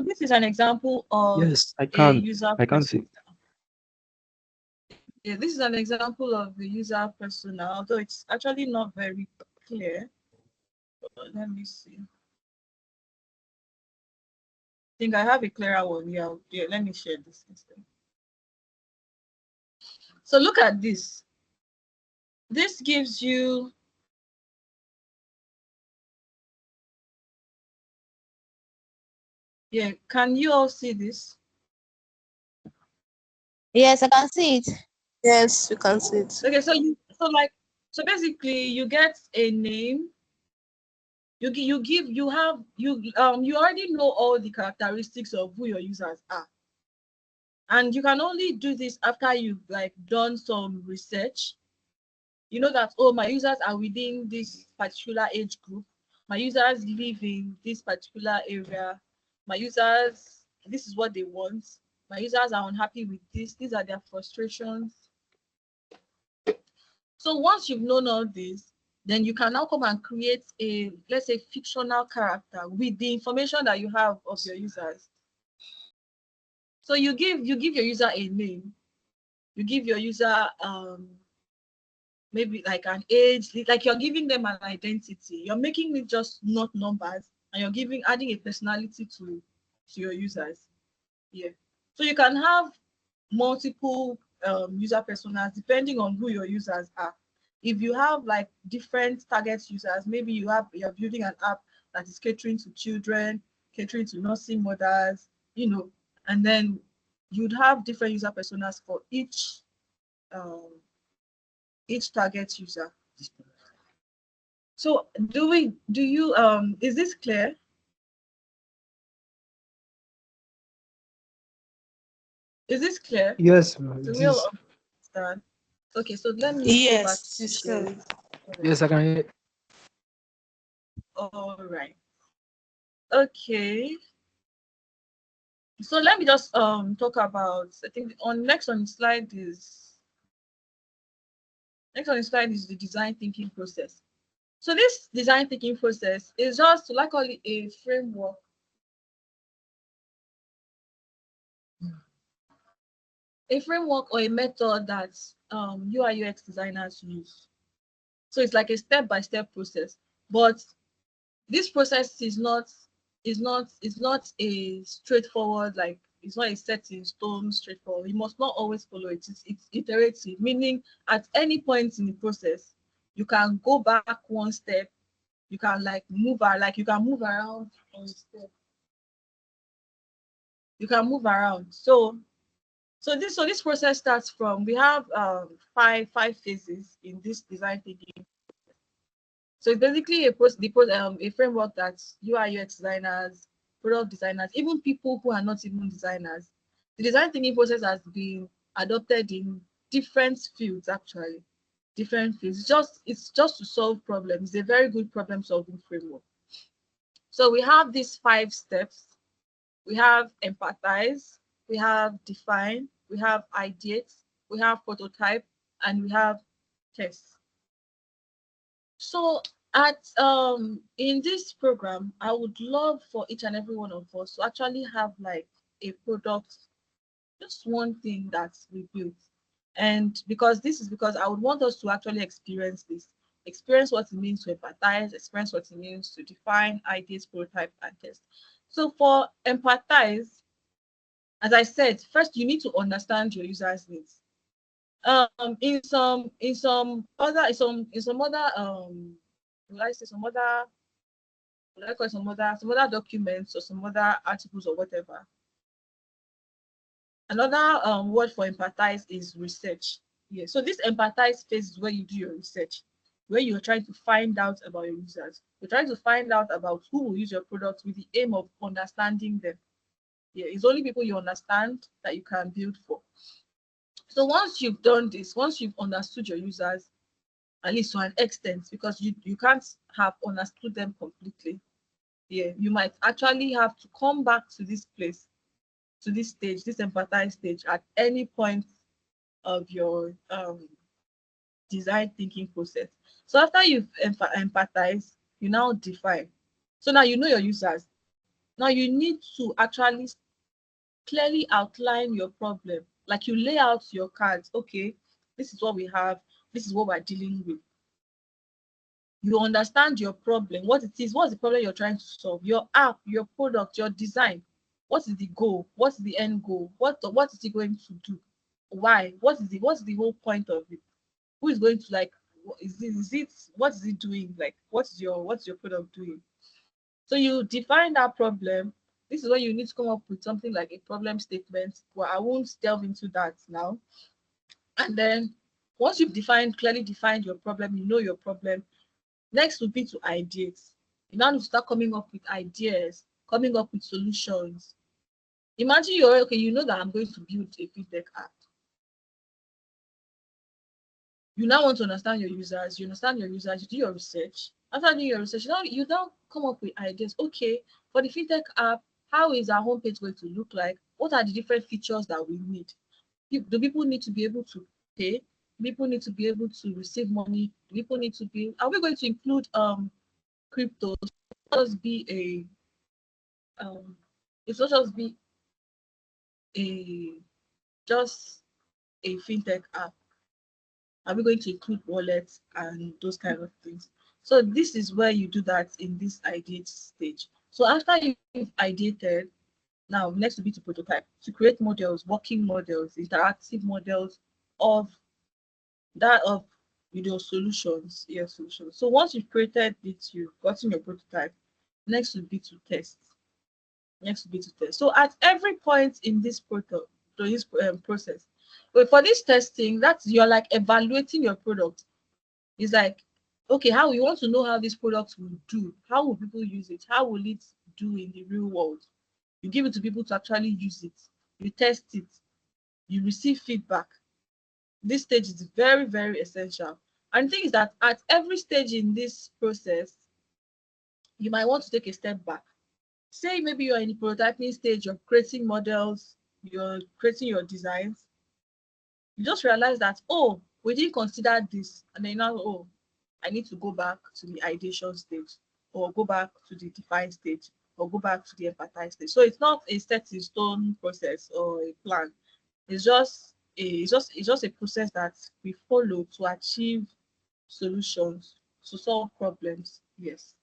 this is an example of Yes. I a can't. user I can't see. persona. Yeah, this is an example of the user persona, although it's actually not very clear. But let me see. I think I have a clearer one. Yeah, let me share this instead. So look at this. This gives you can you all see this? Yes, I can see it. Yes, you can see it. Okay, so basically you get a name. You already know all the characteristics of who your users are. And you can only do this after you've like done some research. You know that, oh, my users are within this particular age group. My users live in this particular area. My users, this is what they want. My users are unhappy with this. These are their frustrations. So once you've known all this, then you can now come and create a, let's say, fictional character with the information that you have of your users. So you give your user a name. You give your user maybe like an age, like you're giving them an identity. You're making it just not numbers, and you're adding a personality to your users. Yeah. So you can have multiple user personas depending on who your users are. If you have like different target users, maybe you're building an app that is catering to children, catering to nursing mothers, and then you'd have different user personas for um, each target user. So is this clear? Is this clear? Yes, ma'am. Do It we all is. understand? Okay, so let me go back Yes, to it's share. clear. Yes, I can hear. All right. Okay. So let me just talk about, I think on next on the slide is the design thinking process. So this design thinking process is just like call it a framework. A framework or a method that UI UX designers use. So it's like a step-by-step process. But this process is not a straightforward, like it's not a set in stone straightforward. You must not always follow it. It's iterative, meaning at any point in the process, you can go back one step, you can like you can move around on the step. You can move around. So this process starts from, we have five phases in this design thinking. So it's basically a framework that UI UX designers, product designers, even people who are not even designers, the design thinking process has been adopted in different fields actually, different fields. It's just to solve problems. It's a very good problem solving framework. So we have these 5 steps. We have empathize, we have define, we have ideate, we have prototype, and we have test. So at in this program, I would love for each and every one of us to actually have like a product, just one thing that we built. And because I would want us to actually experience this, experience what it means to empathize, experience what it means to define, ideas, prototype, and test. So for empathize, as I said, first you need to understand your user's needs. In some other would I say some other would I call it some other documents or some other articles or whatever. Another word for empathize is research. Yeah. So this empathize phase is where you do your research, where you're trying to find out about your users. You're trying to find out about who will use your product with the aim of understanding them. Yeah, it's only people you understand that you can build for. So once you've done this, once you've understood your users, at least to an extent, because you can't have understood them completely. Yeah, you might actually have to come back to this place, to this stage, this empathize stage at any point of your design thinking process. So after you've empathized, you now define. So now you know your users. Now you need to actually clearly outline your problem. Like you lay out your cards. Okay, this is what we have. This is what we're dealing with. You understand your problem, what it is, what's the problem you're trying to solve, your app, your product, your design. What is the goal? What's the end goal? What is it going to do? Why? What's the whole point of it? Who is going to like what is it doing? Like what's your product doing? So you define that problem. This is when you need to come up with something like a problem statement. Well, I won't delve into that now. And then once you've clearly defined your problem, you know your problem. Next would be to ideate. You now need to start coming up with ideas, coming up with solutions. Imagine you're okay, you know that I'm going to build a fintech app. You now want to understand your users, you do your research. After doing your research, you now come up with ideas. Okay, for the fintech app, how is our homepage going to look like? What are the different features that we need? Do people need to be able to pay? Do people need to be able to receive money? Do people need to be, are we going to include crypto? Just be it's not just be a just a fintech app. Are we going to include wallets and those kind of things? So this is where you do that in this ideate stage. So after you've ideated, now next will be to prototype, to create models, working models, interactive models of of video solutions, solutions. So once you've created it, you've gotten your prototype, next will be to test. So at every point in this process, but for this testing, that's you're like evaluating your product. It's like, okay, how you want to know how this product will do? How will people use it? How will it do in the real world? You give it to people to actually use it. You test it. you receive feedback. This stage is very, very essential. And the thing is that at every stage in this process, you might want to take a step back. Say maybe you're in the prototyping stage, you're creating models, you're creating your designs. You just realize that, oh, we didn't consider this. And then now, oh, I need to go back to the ideation stage, or go back to the define stage, or go back to the empathize stage. So it's not a set in stone process or a plan. It's just a process that we follow to achieve solutions, to solve problems. Yes.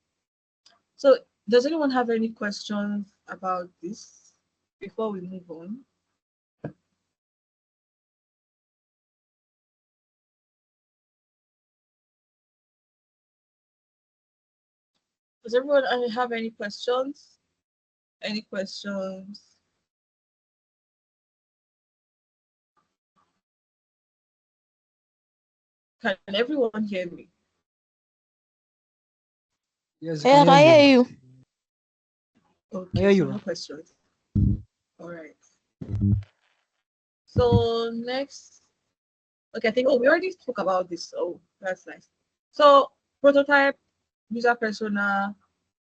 So does anyone have any questions about this before we move on? Does everyone have any questions? Any questions? Can everyone hear me? Yes, Yeah, I can hear you. I Okay, hear so you. no questions. All right. So next, okay, I think, oh, we already spoke about this. Oh, that's nice. So prototype, user persona,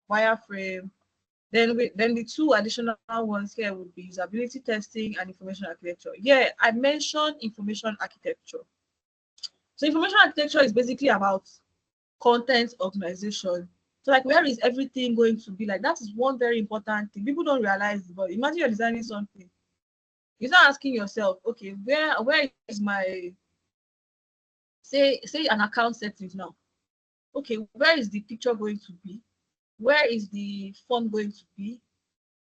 wireframe. Then the two additional ones here would be usability testing and information architecture. Yeah, I mentioned information architecture. So information architecture is basically about content organization. So like, where is everything going to be? Like, that is one very important thing. People don't realize, but imagine you're designing something. You're not asking yourself, okay, where is my, say an account settings now. Okay, where is the picture going to be? Where is the font going to be?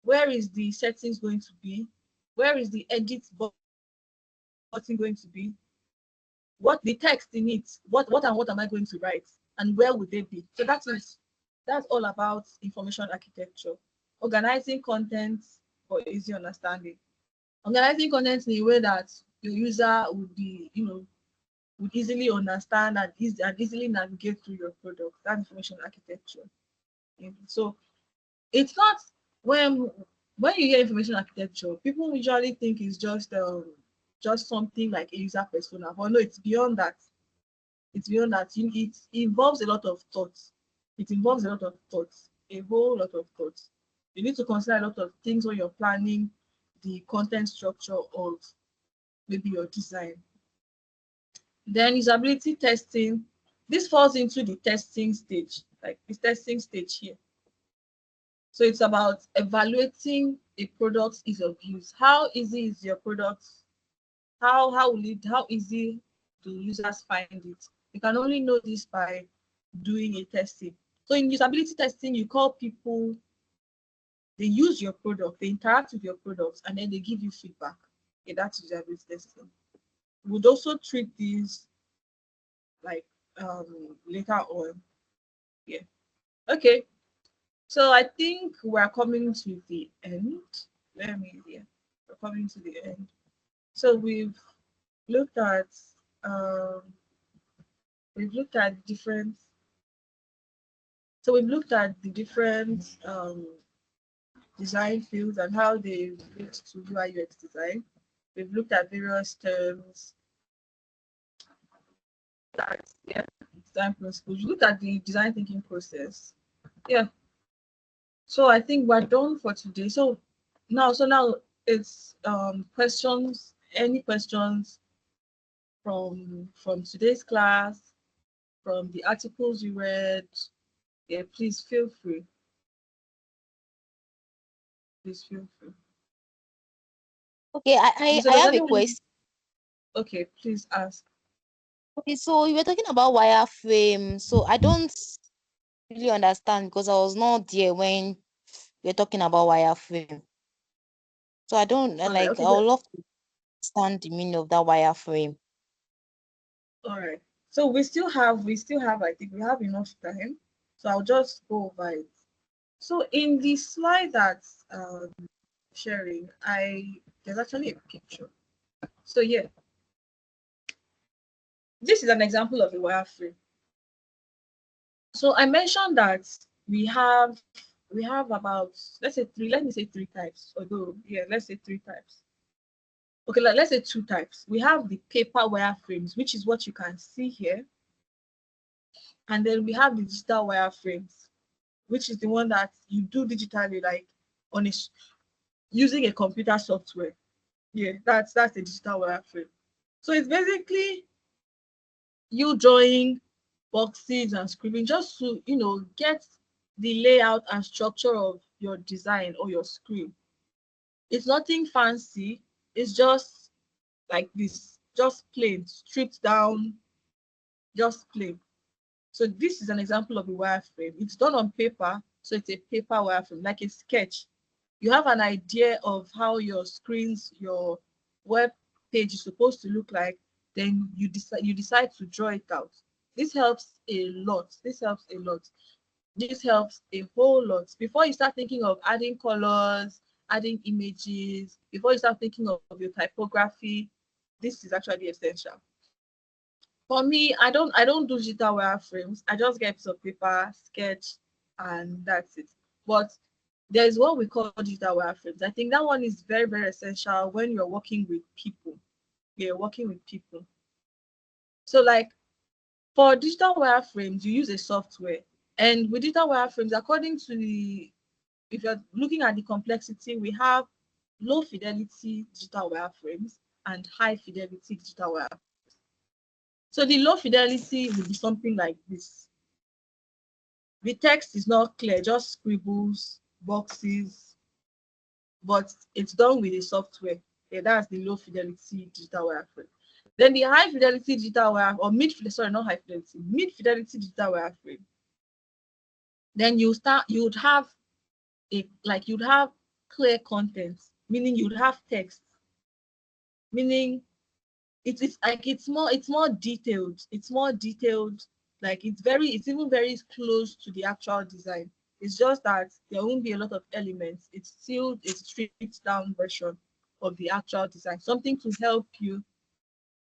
Where is the settings going to be? Where is the edit button going to be? What the text in it? What am I going to write? And where would they be? So that's all about information architecture. Organizing content for easy understanding. Organizing content in a way that your user would be, would easily understand and easily navigate through your product. That's information architecture. So it's not, when you hear information architecture, people usually think it's just something like a user persona, but no, it's beyond that. It's beyond that. It involves a lot of thoughts. It involves a lot of thoughts, a whole lot of thoughts. You need to consider a lot of things when you're planning the content structure of maybe your design. Then usability testing. This falls into the testing stage, like the testing stage here. So it's about evaluating a product's ease of use. How easy is your product? How easy do users find it? You can only know this by doing a testing. So in usability testing, you call people, they use your product, they interact with your products, and then they give you feedback. Okay, that's usability testing. We would also treat these like later on. Yeah. Okay. So I think we're coming to the end. Let me, yeah, we're coming to the end. So looked at um, we've looked at different. So we've looked at the different design fields and how they relate to UI UX design. We've looked at various terms. Yeah, design principles. We looked at the design thinking process. Yeah. So I think we're done for today. So now it's questions. Any questions from today's class, from the articles you read? Yeah, please feel free. Please feel free. Okay, So I does have a anyone? question. Okay, please ask. Okay, so you were talking about wireframe. So I don't really understand because I was not there when you were talking about wireframe. So I don't All right. like. Okay. I would love to understand the meaning of that wireframe. All right. So we still have. I think we have enough time. So I'll just go over it. So in the slide that's sharing, there's actually a picture. So yeah, this is an example of a wireframe. So I mentioned that we have about, let's say three types. Although, yeah, let's say three types. Okay, like let's say two types. We have the paper wireframes, which is what you can see here. And then we have the digital wireframes, which is the one that you do digitally, like on using a computer software. Yeah, that's a digital wireframe. So it's basically you drawing boxes and scribbling just to get the layout and structure of your design or your screen. It's nothing fancy. It's just like this, just plain, stripped down, just plain. So this is an example of a wireframe. It's done on paper, so it's a paper wireframe, like a sketch. You have an idea of how your screens, your web page is supposed to look like, then you decide to draw it out. This helps a lot. This helps a lot. This helps a whole lot. Before you start thinking of adding colors, adding images, before you start thinking of your typography, this is actually essential. For me, I don't do digital wireframes. I just get a piece of paper, sketch, and that's it. But there's what we call digital wireframes. I think that one is very, very essential when you're working with people. You're working with people. So like for digital wireframes, you use a software. And with digital wireframes, according to if you're looking at the complexity, we have low fidelity digital wireframes and high fidelity digital wireframes. So the low fidelity will be something like this. The text is not clear, just scribbles, boxes, but it's done with a software. Yeah, that's the low fidelity digital wireframe. Then the high fidelity digital wireframe, or not high fidelity, mid fidelity digital wireframe. Then you'd have you'd have clear content, meaning you'd have text, meaning it's more detailed. It's more detailed. Like it's even very close to the actual design. It's just that there won't be a lot of elements. It's still a stripped down version of the actual design. Something to help you.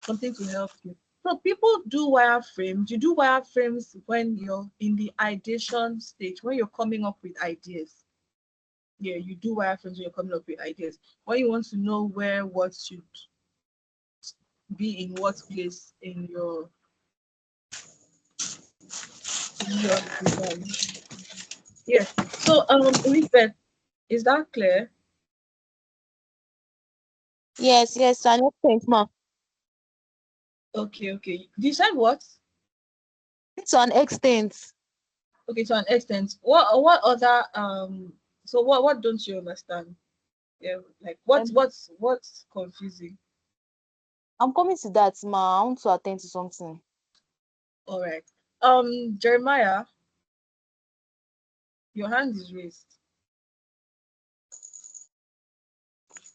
Something to help you. So people do wireframes. You do wireframes when you're in the ideation stage, when you're coming up with ideas. Yeah, you do wireframes when you're coming up with ideas. When you want to know where what should be in what place in your design. Yeah. So Elizabeth, is that clear? Yes, yes, I know. Thanks, ma. Okay. You said what? To an extent. Okay, to an extent. What other so what don't you understand? Yeah, like Um, what's confusing? I'm coming to that, ma. I want to attend to something. All right. Jeremiah, your hand is raised.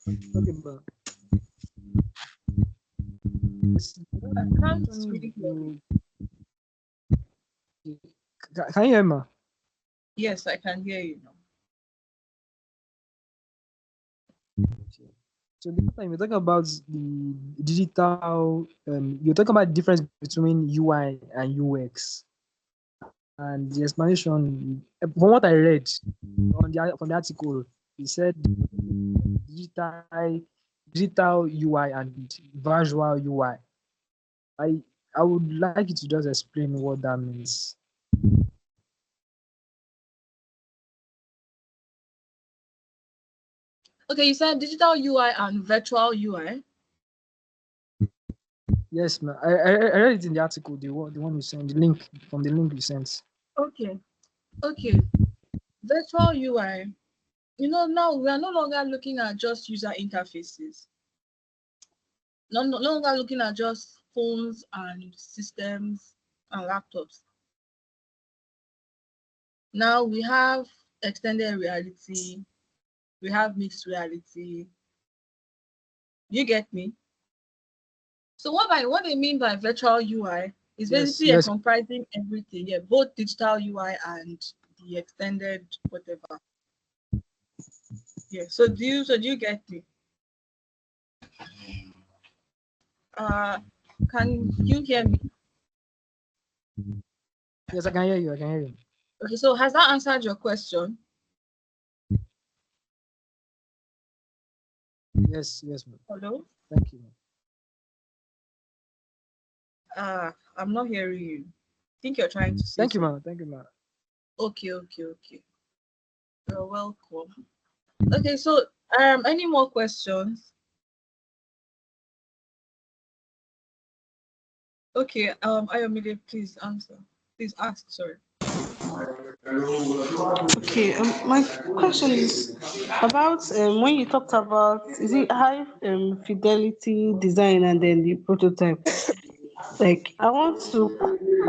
Okay, ma. I can't really hear you. Can you hear me? Yes, I can hear you now. So the time we're talking about the digital, you're talking about the difference between UI and UX, and the explanation from what I read from the article, it said digital UI and visual UI. I would like you to just explain what that means. Okay, you said digital UI and virtual UI. Yes, ma'am. I read it in the article, the one you sent, the link from the link you sent. Okay. Virtual UI. Now we are no longer looking at just user interfaces. No longer looking at just phones and systems and laptops. Now we have extended reality, we have mixed reality. You get me? So what I mean by virtual UI is Yes, basically yes. comprising everything, yeah, both digital UI and the extended whatever. Yeah. So do you get me? Can you hear me? Yes, I can hear you. I can hear you. Okay, so has that answered your question? Yes, yes, ma'am. Hello? Thank you. I'm not hearing you. I think you're trying to say Thank you, something. ma'am. Thank you, ma'am. Okay. You're welcome. Okay, so any more questions? Okay, Ayomide, please answer. Please ask, sorry. Okay, my question is about when you talked about, is it high fidelity design and then the prototype? Like, I want to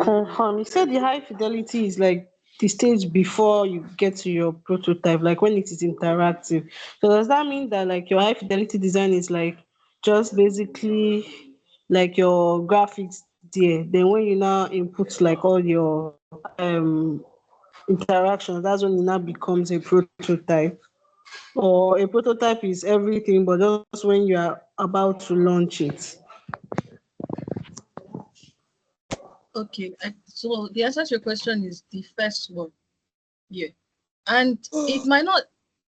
confirm. You said the high fidelity is like the stage before you get to your prototype, like when it is interactive. So does that mean that like your high fidelity design is like just basically like your graphics there? Then when you now input like all your interactions, that's when it now becomes a prototype. Or a prototype is everything, but just when you are about to launch it. Okay, so the answer to your question is the first one. Yeah. And it might not.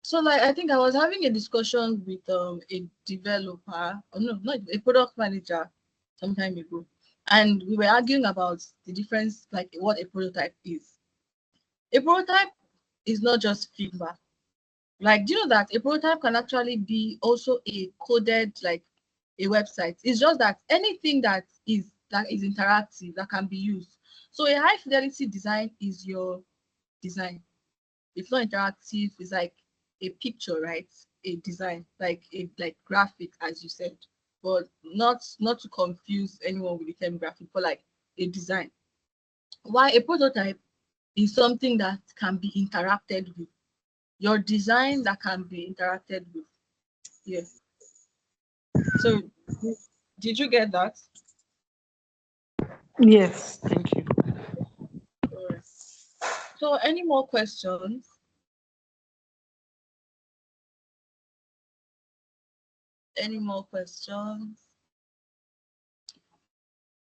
So like I think I was having a discussion with a developer, or no, not a product manager some time ago. And we were arguing about the difference, like what a prototype is. A prototype is not just feedback. Like, do you know that a prototype can actually be also a coded, like a website? It's just that anything that is interactive that can be used. So a high fidelity design is your design. It's not interactive, it's like a picture, right? A design, like a like graphic, as you said. But not to confuse anyone with the term graphic, but like a design. Why a prototype is something that can be interacted with. Your design that can be interacted with. Yeah. So did you get that? Yes, thank you. Alright. So any more questions? Any more questions?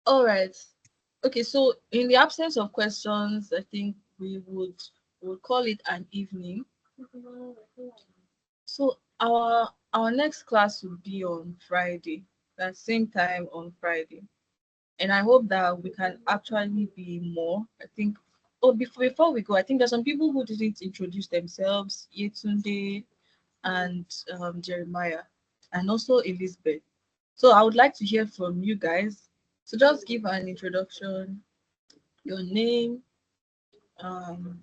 All right. Okay, so in the absence of questions, I think we would call it an evening. So our next class will be on Friday, that same time on Friday. And I hope that we can actually be more. I think before we go, I think there's some people who didn't introduce themselves, Yetunde and Jeremiah, and also Elizabeth. So I would like to hear from you guys. So just give an introduction, your name, um,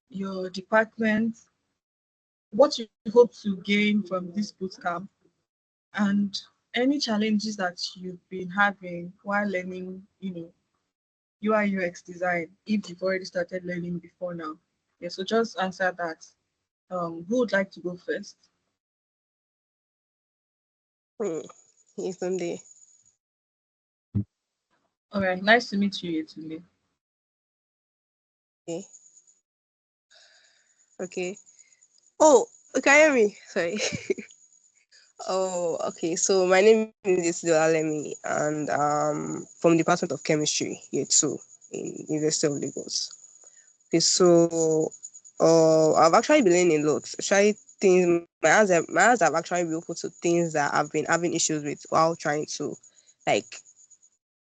your department, what you hope to gain from this boot camp, and any challenges that you've been having while learning, UI UX design, if you've already started learning before now. Yeah, so just answer that. Who would like to go first? He's Sunday. All right, nice to meet you, Yetunde. Okay. Okay. Oh, can you hear me? Sorry. Oh, okay. So my name is Alemi, and from the Department of Chemistry, year 2 in University of Lagos. Okay, so I've actually been learning a lot, especially things my eyes have actually been open to things that I've been having issues with while trying to like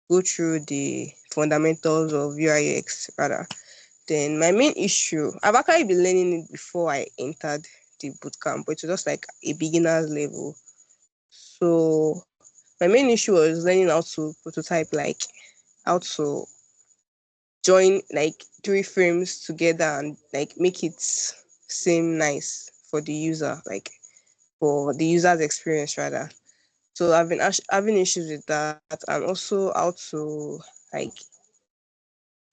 go through the fundamentals of UI/UX rather. Then my main issue, I've actually been learning it before I entered the bootcamp, but it was just like a beginner's level. So my main issue was learning how to prototype, like how to join like three frames together and like make it seem nice for the user, like for the user's experience rather. So I've been having issues with that, and also how to like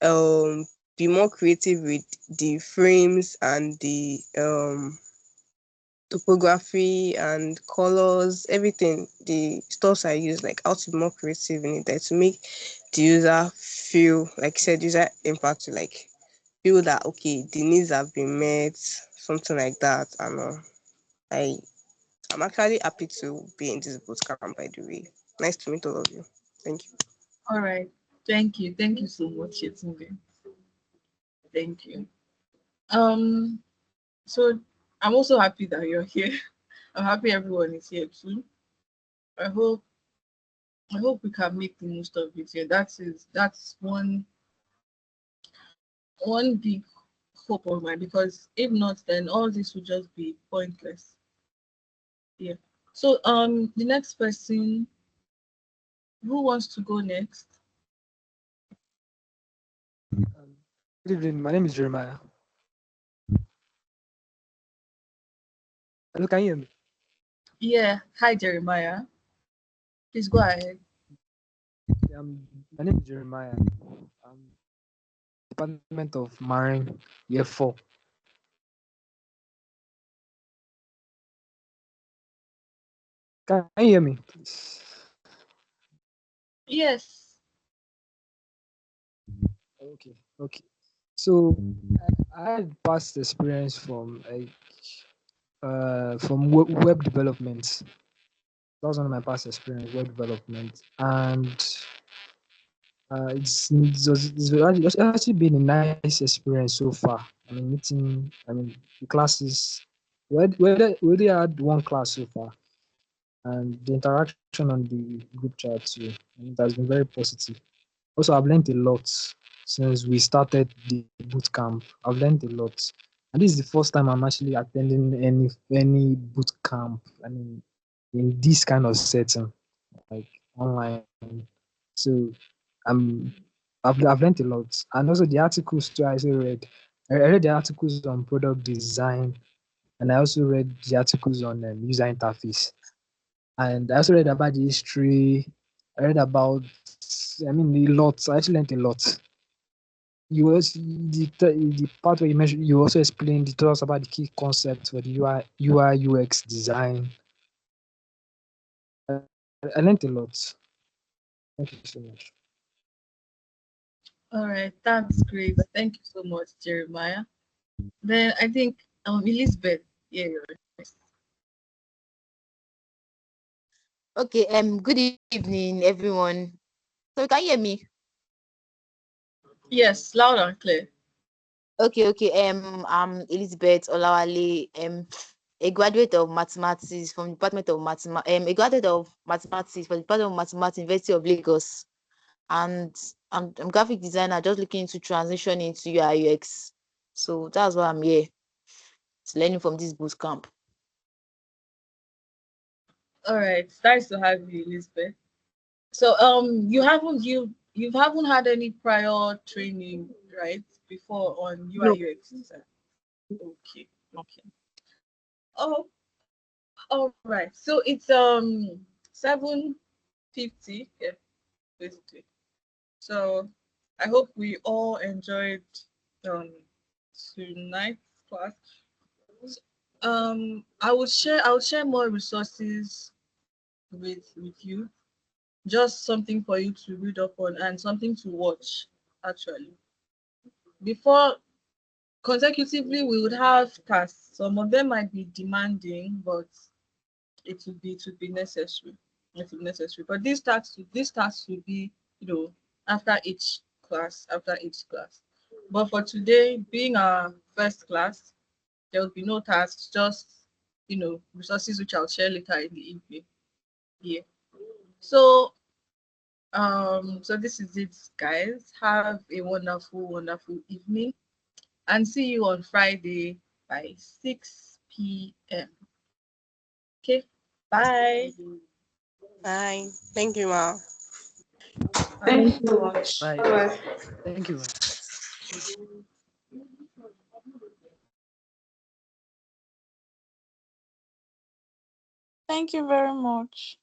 um be more creative with the frames and the topography and colors, everything, the stuffs I use, like how to be more creative in it, like to make the user feel, like I said, user impact to like feel that okay, the needs have been met, something like that. And I I'm actually happy to be in this bootcamp, by the way. Nice to meet all of you. Thank you. All right. Thank you. Thank you so much, Yetunde. Thank you. Um, so I'm also happy that you're here. I'm happy everyone is here too. I hope we can make the most of it. Yeah, that's one big hope of mine, because if not, then all this will just be pointless. Yeah. So the next person, who wants to go next? Good evening. My name is Jeremiah. Hello, can you hear me? Yeah. Hi, Jeremiah. Please go ahead. My name is Jeremiah. Department of Marine, Year 4. Can you hear me, please? Yes. Okay. So I had past experience from web development. That was one of my past experience, web development, and it's actually been a nice experience so far. I mean, the classes. We already had one class so far, and the interaction on the group chat too. And it has been very positive. Also, I've learned a lot since we started the boot camp. I've learned a lot, and this is the first time I'm actually attending any boot camp. I mean, in this kind of setting, like online. So I'm I've learned a lot, and also the articles too. I also read. I read the articles on product design, and I also read the articles on user interface. And I also read about the history. I read about, I mean, a lot. I actually learned a lot. You also the part where you mentioned, you also explained, you told us about the key concepts for the UI UX design. I learned a lot. Thank you so much. All right. That's great. Thank you so much, Jeremiah. Then I think Elizabeth. Yeah, you're next. Okay, good evening, everyone. So can you hear me? Yes, loud and clear. Okay. I'm Elizabeth Olawale, a graduate of mathematics from the Department of a graduate of mathematics from the Department of Mathematics, University of Lagos. And I'm graphic designer, just looking to transition into UI UX. So that's why I'm here, to learning from this boot camp. All right. It's nice to have you, Elizabeth. So you haven't had any prior training, right? Before on UI No, UX design. Okay. Okay. Oh, all right. So it's 7:50. Yeah, basically. So I hope we all enjoyed um tonight's class. I will share more resources with you. Just something for you to read up on and something to watch actually. Before consecutively we would have tasks. Some of them might be demanding, but it would be necessary. It would be necessary. But these tasks will be, after each class. But for today, being our first class, there will be no tasks, just resources which I'll share later in the evening. Yeah. So so this is it, guys. Have a wonderful, wonderful evening and see you on Friday by 6 p.m. Okay. Bye. Bye. Thank you, Ma. Bye. Thank you so much. bye. Bye-bye. Thank you. Thank you very much.